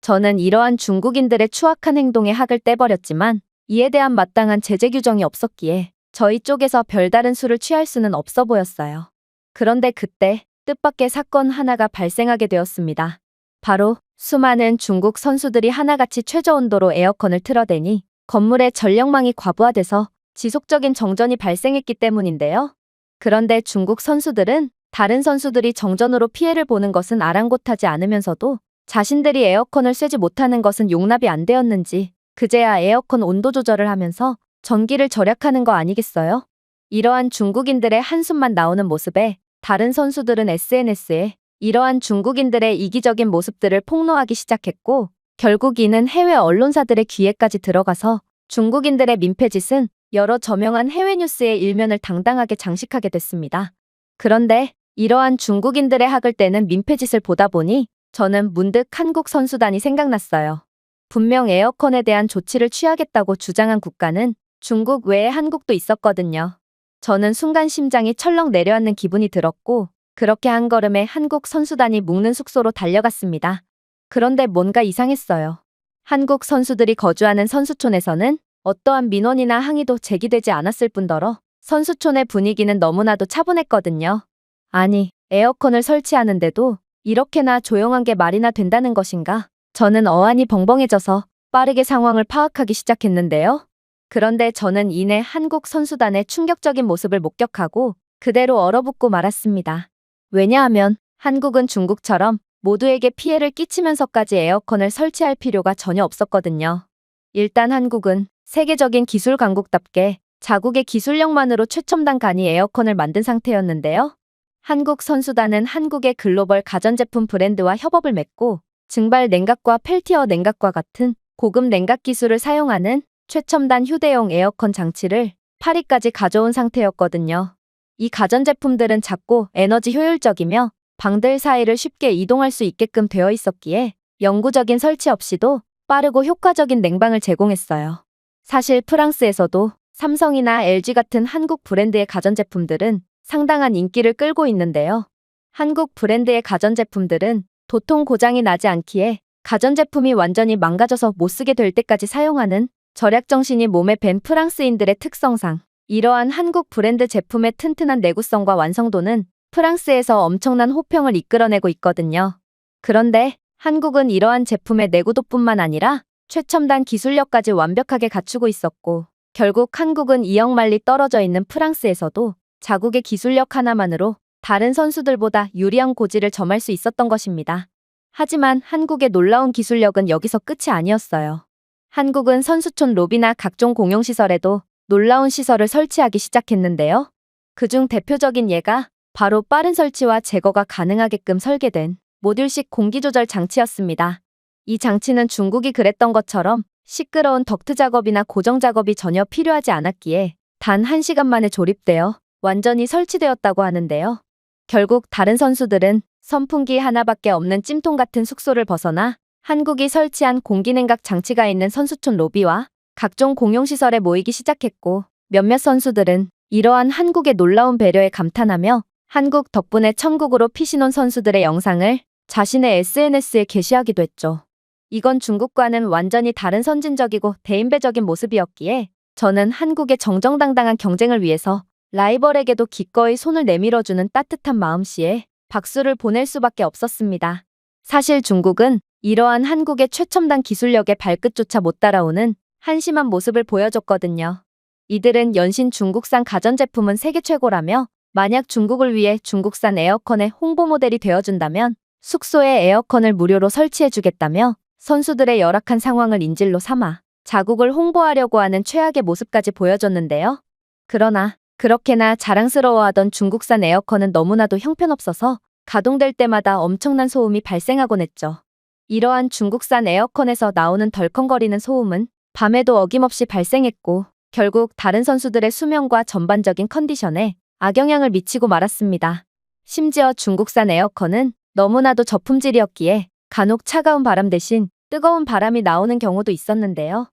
저는 이러한 중국인들의 추악한 행동에 학을 떼버렸지만 이에 대한 마땅한 제재 규정이 없었기에 저희 쪽에서 별다른 수를 취할 수는 없어 보였어요. 그런데 그때 뜻밖의 사건 하나가 발생하게 되었습니다. 바로 수많은 중국 선수들이 하나같이 최저 온도로 에어컨을 틀어대니 건물의 전력망이 과부하돼서 지속적인 정전이 발생했기 때문인데요. 그런데 중국 선수들은 다른 선수들이 정전으로 피해를 보는 것은 아랑곳하지 않으면서도 자신들이 에어컨을 쐬지 못하는 것은 용납이 안 되었는지 그제야 에어컨 온도 조절을 하면서 전기를 절약하는 거 아니겠어요? 이러한 중국인들의 한숨만 나오는 모습에 다른 선수들은 SNS에 이러한 중국인들의 이기적인 모습들을 폭로하기 시작했고 결국 이는 해외 언론사들의 귀에까지 들어가서 중국인들의 민폐짓은 여러 저명한 해외 뉴스의 일면을 당당하게 장식하게 됐습니다. 그런데 이러한 중국인들의 학을 떼는 민폐짓을 보다 보니 저는 문득 한국 선수단이 생각났어요. 분명 에어컨에 대한 조치를 취하겠다고 주장한 국가는 중국 외에 한국도 있었거든요. 저는 순간 심장이 철렁 내려앉는 기분이 들었고 그렇게 한 걸음에 한국 선수단이 묵는 숙소로 달려갔습니다. 그런데 뭔가 이상했어요. 한국 선수들이 거주하는 선수촌에서는 어떠한 민원이나 항의도 제기되지 않았을 뿐더러 선수촌의 분위기는 너무나도 차분했거든요. 아니, 에어컨을 설치하는데도 이렇게나 조용한 게 말이나 된다는 것인가? 저는 어안이 벙벙해져서 빠르게 상황을 파악하기 시작했는데요. 그런데 저는 이내 한국 선수단의 충격적인 모습을 목격하고 그대로 얼어붙고 말았습니다. 왜냐하면 한국은 중국처럼 모두에게 피해를 끼치면서까지 에어컨을 설치할 필요가 전혀 없었거든요. 일단 한국은 세계적인 기술 강국답게 자국의 기술력만으로 최첨단 간이 에어컨을 만든 상태였는데요. 한국 선수단은 한국의 글로벌 가전제품 브랜드와 협업을 맺고 증발 냉각과 펠티어 냉각과 같은 고급 냉각 기술을 사용하는 최첨단 휴대용 에어컨 장치를 파리까지 가져온 상태였거든요. 이 가전제품들은 작고 에너지 효율적이며 방들 사이를 쉽게 이동할 수 있게끔 되어 있었기에 영구적인 설치 없이도 빠르고 효과적인 냉방을 제공했어요. 사실 프랑스에서도 삼성이나 LG 같은 한국 브랜드의 가전제품들은 상당한 인기를 끌고 있는데요. 한국 브랜드의 가전제품들은 도통 고장이 나지 않기에 가전제품이 완전히 망가져서 못 쓰게 될 때까지 사용하는 절약 정신이 몸에 밴 프랑스인들의 특성상 이러한 한국 브랜드 제품의 튼튼한 내구성과 완성도는 프랑스에서 엄청난 호평을 이끌어내고 있거든요. 그런데 한국은 이러한 제품의 내구도뿐만 아니라 최첨단 기술력까지 완벽하게 갖추고 있었고 결국 한국은 이역만리 떨어져 있는 프랑스에서도 자국의 기술력 하나만으로 다른 선수들보다 유리한 고지를 점할 수 있었던 것입니다. 하지만 한국의 놀라운 기술력은 여기서 끝이 아니었어요. 한국은 선수촌 로비나 각종 공용시설에도 놀라운 시설을 설치하기 시작했는데요. 그중 대표적인 예가 바로 빠른 설치와 제거가 가능하게끔 설계된 모듈식 공기조절 장치였습니다. 이 장치는 중국이 그랬던 것처럼 시끄러운 덕트 작업이나 고정 작업이 전혀 필요하지 않았기에 단 1시간 만에 조립되어 완전히 설치되었다고 하는데요. 결국 다른 선수들은 선풍기 하나밖에 없는 찜통 같은 숙소를 벗어나 한국이 설치한 공기냉각 장치가 있는 선수촌 로비와 각종 공용시설에 모이기 시작했고 몇몇 선수들은 이러한 한국의 놀라운 배려에 감탄하며 한국 덕분에 천국으로 피신온 선수들의 영상을 자신의 SNS에 게시하기도 했죠. 이건 중국과는 완전히 다른 선진적이고 대인배적인 모습이었기에 저는 한국의 정정당당한 경쟁을 위해서 라이벌에게도 기꺼이 손을 내밀어주는 따뜻한 마음씨에 박수를 보낼 수밖에 없었습니다. 사실 중국은 이러한 한국의 최첨단 기술력의 발끝조차 못 따라오는 한심한 모습을 보여줬거든요. 이들은 연신 중국산 가전제품은 세계 최고라며 만약 중국을 위해 중국산 에어컨의 홍보 모델이 되어준다면 숙소에 에어컨을 무료로 설치해주겠다며 선수들의 열악한 상황을 인질로 삼아 자국을 홍보하려고 하는 최악의 모습까지 보여줬는데요. 그러나 그렇게나 자랑스러워하던 중국산 에어컨은 너무나도 형편없어서 가동될 때마다 엄청난 소음이 발생하곤 했죠. 이러한 중국산 에어컨에서 나오는 덜컹거리는 소음은 밤에도 어김없이 발생했고 결국 다른 선수들의 수면과 전반적인 컨디션에 악영향을 미치고 말았습니다. 심지어 중국산 에어컨은 너무나도 저품질이었기에 간혹 차가운 바람 대신 뜨거운 바람이 나오는 경우도 있었는데요.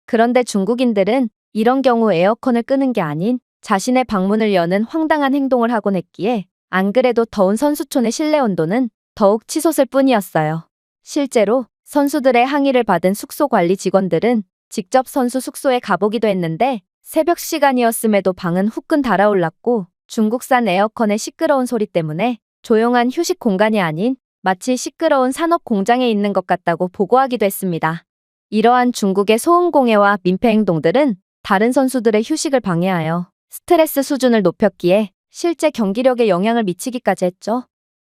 그런데 중국인들은 이런 경우 에어컨을 끄는 게 아닌 자신의 방문을 여는 황당한 행동을 하곤 했기에 안 그래도 더운 선수촌의 실내 온도는 더욱 치솟을 뿐이었어요. 실제로 선수들의 항의를 받은 숙소 관리 직원들은 직접 선수 숙소에 가보기도 했는데 새벽 시간이었음에도 방은 후끈 달아올랐고 중국산 에어컨의 시끄러운 소리 때문에 조용한 휴식 공간이 아닌 마치 시끄러운 산업 공장에 있는 것 같다고 보고하기도 했습니다. 이러한 중국의 소음 공해와 민폐 행동들은 다른 선수들의 휴식을 방해하여 스트레스 수준을 높였기에 실제 경기력에 영향을 미치기까지 했죠.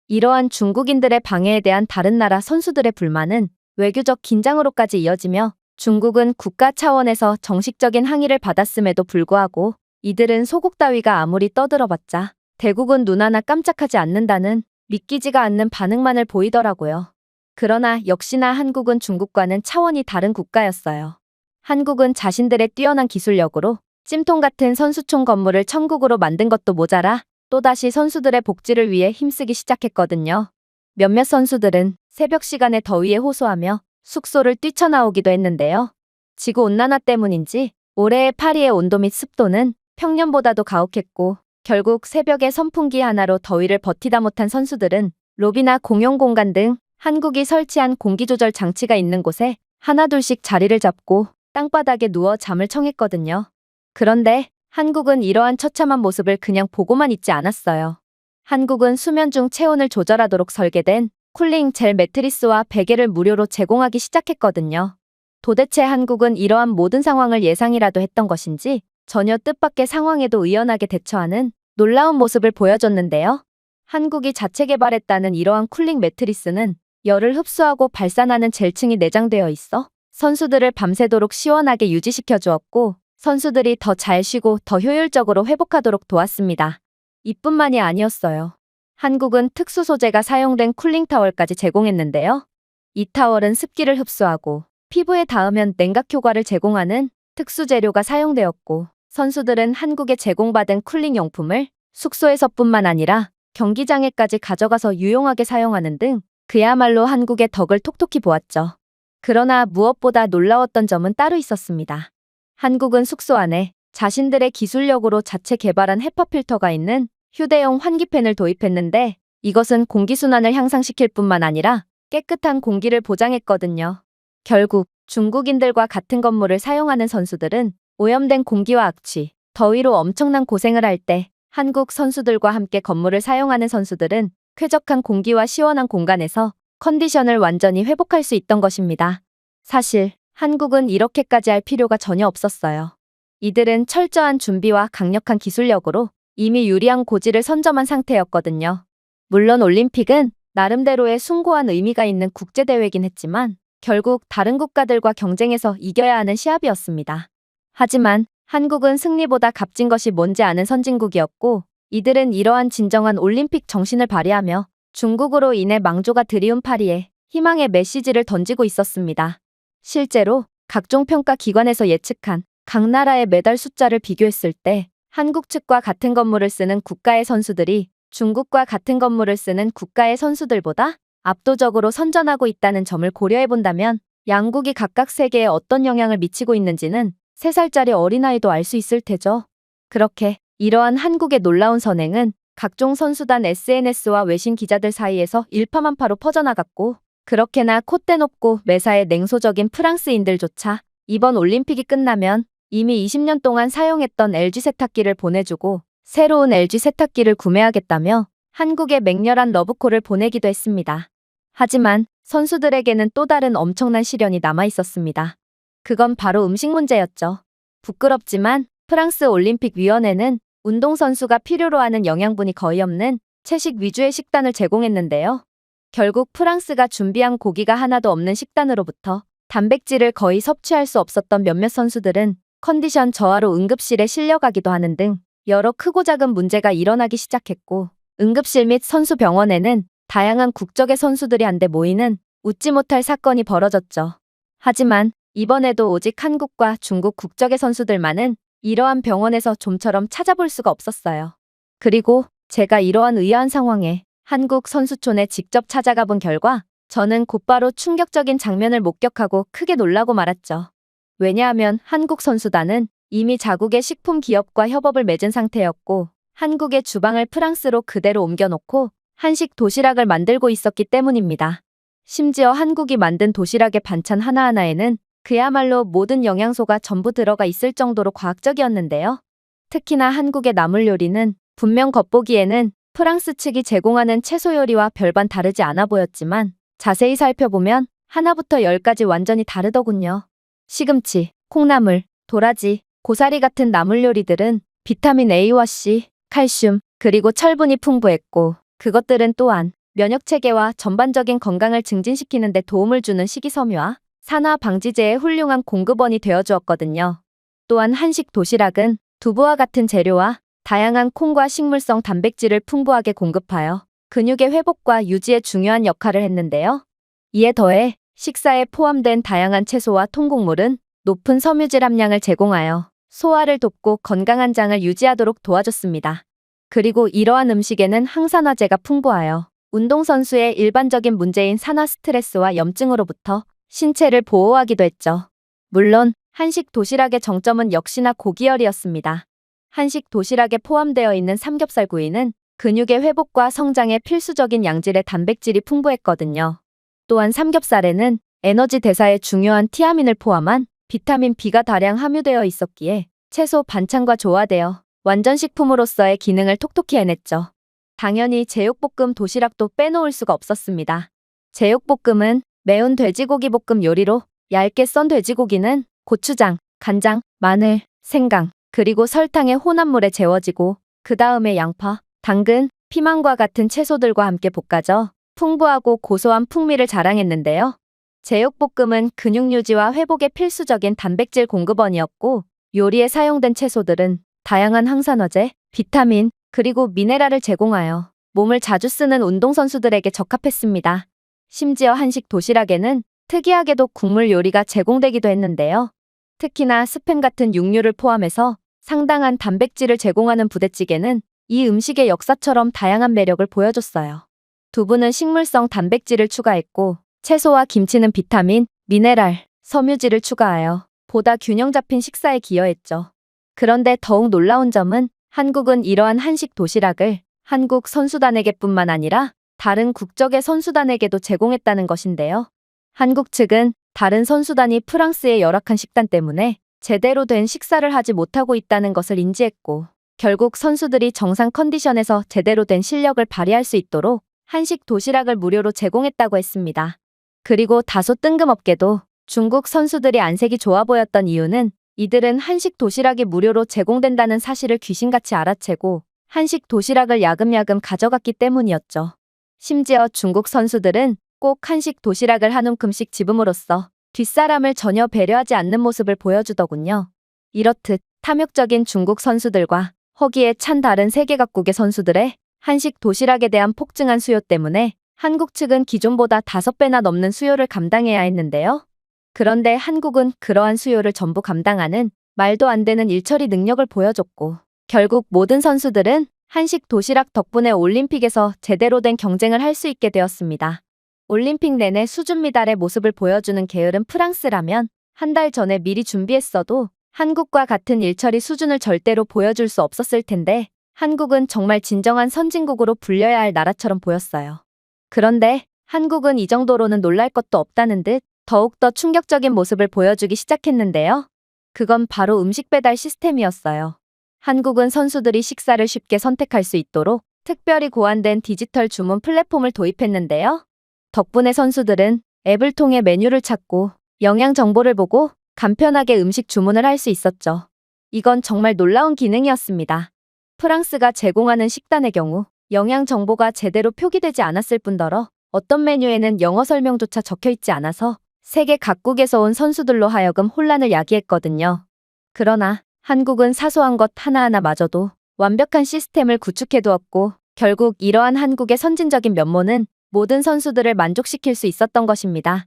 이러한 중국인들의 방해에 대한 다른 나라 선수들의 불만은 외교적 긴장으로까지 이어지며 중국은 국가 차원에서 정식적인 항의를 받았음에도 불구하고 이들은 소국 따위가 아무리 떠들어봤자 대국은 눈 하나 깜짝하지 않는다는 믿기지가 않는 반응만을 보이더라고요. 그러나 역시나 한국은 중국과는 차원이 다른 국가였어요. 한국은 자신들의 뛰어난 기술력으로 찜통 같은 선수촌 건물을 천국으로 만든 것도 모자라 또다시 선수들의 복지를 위해 힘쓰기 시작했거든요. 몇몇 선수들은 새벽 시간에 더위에 호소하며 숙소를 뛰쳐나오기도 했는데요. 지구온난화 때문인지 올해의 파리의 온도 및 습도는 평년보다도 가혹했고 결국 새벽에 선풍기 하나로 더위를 버티다 못한 선수들은 로비나 공용공간 등 한국이 설치한 공기조절 장치가 있는 곳에 하나둘씩 자리를 잡고 땅바닥에 누워 잠을 청했거든요. 그런데 한국은 이러한 처참한 모습을 그냥 보고만 있지 않았어요. 한국은 수면 중 체온을 조절하도록 설계된 쿨링 젤 매트리스와 베개를 무료로 제공하기 시작했거든요. 도대체 한국은 이러한 모든 상황을 예상이라도 했던 것인지 전혀 뜻밖의 상황에도 의연하게 대처하는 놀라운 모습을 보여줬는데요. 한국이 자체 개발했다는 이러한 쿨링 매트리스는 열을 흡수하고 발산하는 젤층이 내장되어 있어 선수들을 밤새도록 시원하게 유지시켜 주었고 선수들이 더 잘 쉬고 더 효율적으로 회복하도록 도왔습니다. 이뿐만이 아니었어요. 한국은 특수 소재가 사용된 쿨링 타월까지 제공했는데요. 이 타월은 습기를 흡수하고 피부에 닿으면 냉각 효과를 제공하는 특수 재료가 사용되었고 선수들은 한국에 제공받은 쿨링 용품을 숙소에서뿐만 아니라 경기장에까지 가져가서 유용하게 사용하는 등 그야말로 한국의 덕을 톡톡히 보았죠. 그러나 무엇보다 놀라웠던 점은 따로 있었습니다. 한국은 숙소 안에 자신들의 기술력으로 자체 개발한 헤파 필터가 있는 휴대용 환기팬을 도입했는데 이것은 공기순환을 향상시킬 뿐만 아니라 깨끗한 공기를 보장했거든요. 결국 중국인들과 같은 건물을 사용하는 선수들은 오염된 공기와 악취, 더위로 엄청난 고생을 할 때 한국 선수들과 함께 건물을 사용하는 선수들은 쾌적한 공기와 시원한 공간에서 컨디션을 완전히 회복할 수 있던 것입니다. 사실 한국은 이렇게까지 할 필요가 전혀 없었어요. 이들은 철저한 준비와 강력한 기술력으로 이미 유리한 고지를 선점한 상태였거든요. 물론 올림픽은 나름대로의 숭고한 의미가 있는 국제대회이긴 했지만 결국 다른 국가들과 경쟁해서 이겨야 하는 시합이었습니다. 하지만 한국은 승리보다 값진 것이 뭔지 아는 선진국이었고 이들은 이러한 진정한 올림픽 정신을 발휘하며 중국으로 인해 망조가 드리운 파리에 희망의 메시지를 던지고 있었습니다. 실제로 각종 평가 기관에서 예측한 각 나라의 메달 숫자를 비교했을 때 한국 측과 같은 건물을 쓰는 국가의 선수들이 중국과 같은 건물을 쓰는 국가의 선수들보다 압도적으로 선전하고 있다는 점을 고려해본다면 양국이 각각 세계에 어떤 영향을 미치고 있는지는 3살짜리 어린아이도 알 수 있을 테죠. 그렇게 이러한 한국의 놀라운 선행은 각종 선수단 SNS와 외신 기자들 사이에서 일파만파로 퍼져나갔고 그렇게나 콧대 높고 매사에 냉소적인 프랑스인들조차 이번 올림픽이 끝나면 이미 20년 동안 사용했던 LG 세탁기를 보내주고 새로운 LG 세탁기를 구매하겠다며 한국에 맹렬한 러브콜을 보내기도 했습니다. 하지만 선수들에게는 또 다른 엄청난 시련이 남아 있었습니다. 그건 바로 음식 문제였죠. 부끄럽지만 프랑스 올림픽위원회는 운동선수가 필요로 하는 영양분이 거의 없는 채식 위주의 식단을 제공했는데요. 결국 프랑스가 준비한 고기가 하나도 없는 식단으로부터 단백질을 거의 섭취할 수 없었던 몇몇 선수들은 컨디션 저하로 응급실에 실려가기도 하는 등 여러 크고 작은 문제가 일어나기 시작했고 응급실 및 선수병원에는 다양한 국적의 선수들이 한데 모이는 웃지 못할 사건이 벌어졌죠. 하지만 이번에도 오직 한국과 중국 국적의 선수들만은 이러한 병원에서 좀처럼 찾아볼 수가 없었어요. 그리고 제가 이러한 의아한 상황에 한국 선수촌에 직접 찾아가 본 결과 저는 곧바로 충격적인 장면을 목격하고 크게 놀라고 말았죠. 왜냐하면 한국 선수단은 이미 자국의 식품 기업과 협업을 맺은 상태였고 한국의 주방을 프랑스로 그대로 옮겨놓고 한식 도시락을 만들고 있었기 때문입니다. 심지어 한국이 만든 도시락의 반찬 하나하나에는 그야말로 모든 영양소가 전부 들어가 있을 정도로 과학적이었는데요. 특히나 한국의 나물 요리는 분명 겉보기에는 프랑스 측이 제공하는 채소 요리와 별반 다르지 않아 보였지만 자세히 살펴보면 하나부터 10까지 완전히 다르더군요. 시금치, 콩나물, 도라지, 고사리 같은 나물 요리들은 비타민 A와 C, 칼슘, 그리고 철분이 풍부했고 그것들은 또한 면역체계와 전반적인 건강을 증진시키는 데 도움을 주는 식이섬유와 산화 방지제의 훌륭한 공급원이 되어주었거든요. 또한 한식 도시락은 두부와 같은 재료와 다양한 콩과 식물성 단백질을 풍부하게 공급하여 근육의 회복과 유지에 중요한 역할을 했는데요. 이에 더해 식사에 포함된 다양한 채소와 통곡물은 높은 섬유질 함량을 제공하여 소화를 돕고 건강한 장을 유지하도록 도와줬습니다. 그리고 이러한 음식에는 항산화제가 풍부하여 운동선수의 일반적인 문제인 산화 스트레스와 염증으로부터 신체를 보호하기도 했죠. 물론 한식 도시락의 정점은 역시나 고기열이었습니다. 한식 도시락에 포함되어 있는 삼겹살 구이는 근육의 회복과 성장에 필수적인 양질의 단백질이 풍부했거든요. 또한 삼겹살에는 에너지 대사에 중요한 티아민을 포함한 비타민 B가 다량 함유되어 있었기에 채소 반찬과 조화되어 완전 식품으로서의 기능을 톡톡히 해냈죠. 당연히 제육볶음 도시락도 빼놓을 수가 없었습니다. 제육볶음은 매운 돼지고기 볶음 요리로 얇게 썬 돼지고기는 고추장, 간장, 마늘, 생강, 그리고 설탕의 혼합물에 재워지고 그 다음에 양파, 당근, 피망과 같은 채소들과 함께 볶아져 풍부하고 고소한 풍미를 자랑했는데요. 제육볶음은 근육 유지와 회복에 필수적인 단백질 공급원이었고 요리에 사용된 채소들은 다양한 항산화제, 비타민, 그리고 미네랄을 제공하여 몸을 자주 쓰는 운동선수들에게 적합했습니다. 심지어 한식 도시락에는 특이하게도 국물 요리가 제공되기도 했는데요. 특히나 스팸 같은 육류를 포함해서 상당한 단백질을 제공하는 부대찌개는 이 음식의 역사처럼 다양한 매력을 보여줬어요. 두부는 식물성 단백질을 추가했고 채소와 김치는 비타민, 미네랄, 섬유질을 추가하여 보다 균형 잡힌 식사에 기여했죠. 그런데 더욱 놀라운 점은 한국은 이러한 한식 도시락을 한국 선수단에게뿐만 아니라 다른 국적의 선수단에게도 제공했다는 것인데요. 한국 측은 다른 선수단이 프랑스의 열악한 식단 때문에 제대로 된 식사를 하지 못하고 있다는 것을 인지했고 결국 선수들이 정상 컨디션에서 제대로 된 실력을 발휘할 수 있도록 한식 도시락을 무료로 제공했다고 했습니다. 그리고 다소 뜬금없게도 중국 선수들이 안색이 좋아 보였던 이유는 이들은 한식 도시락이 무료로 제공된다는 사실을 귀신같이 알아채고 한식 도시락을 야금야금 가져갔기 때문이었죠. 심지어 중국 선수들은 꼭 한식 도시락을 한 움큼씩 집음으로써 뒷사람을 전혀 배려하지 않는 모습을 보여주더군요. 이렇듯 탐욕적인 중국 선수들과 허기에 찬 다른 세계 각국의 선수들의 한식 도시락에 대한 폭증한 수요 때문에 한국 측은 기존보다 5배나 넘는 수요를 감당해야 했는데요. 그런데 한국은 그러한 수요를 전부 감당하는 말도 안 되는 일처리 능력을 보여줬고 결국 모든 선수들은 한식 도시락 덕분에 올림픽에서 제대로 된 경쟁을 할 수 있게 되었습니다. 올림픽 내내 수준 미달의 모습을 보여주는 게으른 프랑스라면 한 달 전에 미리 준비했어도 한국과 같은 일처리 수준을 절대로 보여줄 수 없었을 텐데 한국은 정말 진정한 선진국으로 불려야 할 나라처럼 보였어요. 그런데 한국은 이 정도로는 놀랄 것도 없다는 듯 더욱더 충격적인 모습을 보여주기 시작했는데요. 그건 바로 음식 배달 시스템이었어요. 한국은 선수들이 식사를 쉽게 선택할 수 있도록 특별히 고안된 디지털 주문 플랫폼을 도입했는데요. 덕분에 선수들은 앱을 통해 메뉴를 찾고 영양 정보를 보고 간편하게 음식 주문을 할 수 있었죠. 이건 정말 놀라운 기능이었습니다. 프랑스가 제공하는 식단의 경우 영양 정보가 제대로 표기되지 않았을 뿐더러 어떤 메뉴에는 영어 설명조차 적혀 있지 않아서 세계 각국에서 온 선수들로 하여금 혼란을 야기했거든요. 그러나 한국은 사소한 것 하나하나마저도 완벽한 시스템을 구축해 두었고 결국 이러한 한국의 선진적인 면모는 모든 선수들을 만족시킬 수 있었던 것입니다.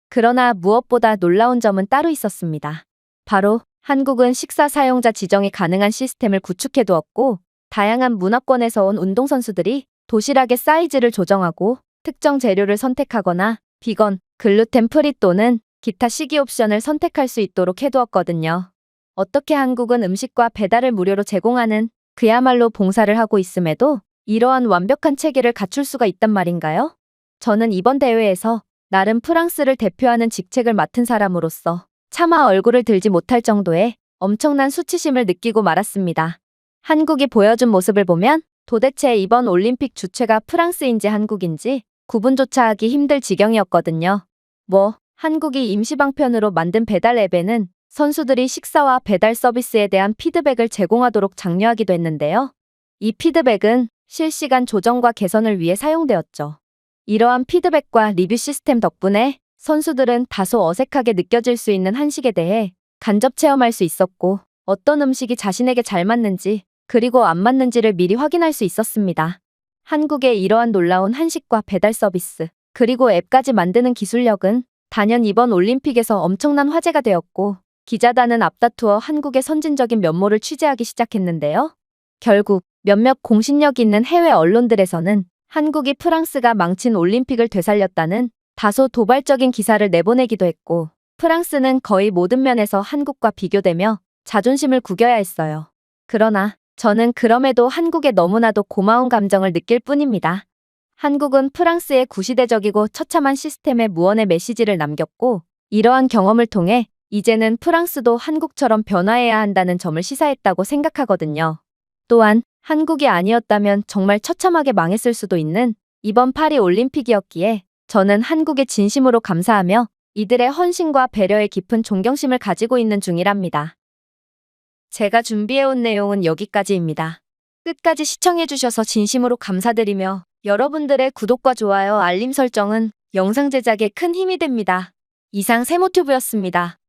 그러나 무엇보다 놀라운 점은 따로 있었습니다. 바로 한국은 식사 사용자 지정이 가능한 시스템을 구축해 두었고 다양한 문화권에서 온 운동선수들이 도시락의 사이즈를 조정하고 특정 재료를 선택하거나 비건, 글루텐 프리 또는 기타 식이 옵션을 선택할 수 있도록 해두었거든요. 어떻게 한국은 음식과 배달을 무료로 제공하는 그야말로 봉사를 하고 있음에도 이러한 완벽한 체계를 갖출 수가 있단 말인가요? 저는 이번 대회에서 나름 프랑스를 대표하는 직책을 맡은 사람으로서 차마 얼굴을 들지 못할 정도의 엄청난 수치심을 느끼고 말았습니다. 한국이 보여준 모습을 보면 도대체 이번 올림픽 주최가 프랑스인지 한국인지 구분조차 하기 힘들 지경이었거든요. 한국이 임시방편으로 만든 배달 앱에는 선수들이 식사와 배달 서비스에 대한 피드백을 제공하도록 장려하기도 했는데요. 이 피드백은 실시간 조정과 개선을 위해 사용되었죠. 이러한 피드백과 리뷰 시스템 덕분에 선수들은 다소 어색하게 느껴질 수 있는 한식에 대해 간접 체험할 수 있었고 어떤 음식이 자신에게 잘 맞는지 그리고 안 맞는지를 미리 확인할 수 있었습니다. 한국의 이러한 놀라운 한식과 배달 서비스 그리고 앱까지 만드는 기술력은 단연 이번 올림픽에서 엄청난 화제가 되었고 기자단은 앞다투어 한국의 선진적인 면모를 취재하기 시작했는데요. 결국 몇몇 공신력 있는 해외 언론들에서는 한국이 프랑스가 망친 올림픽을 되살렸다는 다소 도발적인 기사를 내보내기도 했고 프랑스는 거의 모든 면에서 한국과 비교되며 자존심을 구겨야 했어요. 그러나 저는 그럼에도 한국에 너무나도 고마운 감정을 느낄 뿐입니다. 한국은 프랑스의 구시대적이고 처참한 시스템에 무언의 메시지를 남겼고 이러한 경험을 통해 이제는 프랑스도 한국처럼 변화해야 한다는 점을 시사했다고 생각하거든요. 또한 한국이 아니었다면 정말 처참하게 망했을 수도 있는 이번 파리 올림픽이었기에 저는 한국에 진심으로 감사하며 이들의 헌신과 배려에 깊은 존경심을 가지고 있는 중이랍니다. 제가 준비해온 내용은 여기까지입니다. 끝까지 시청해주셔서 진심으로 감사드리며 여러분들의 구독과 좋아요, 알림 설정은 영상 제작에 큰 힘이 됩니다. 이상 세모튜브였습니다.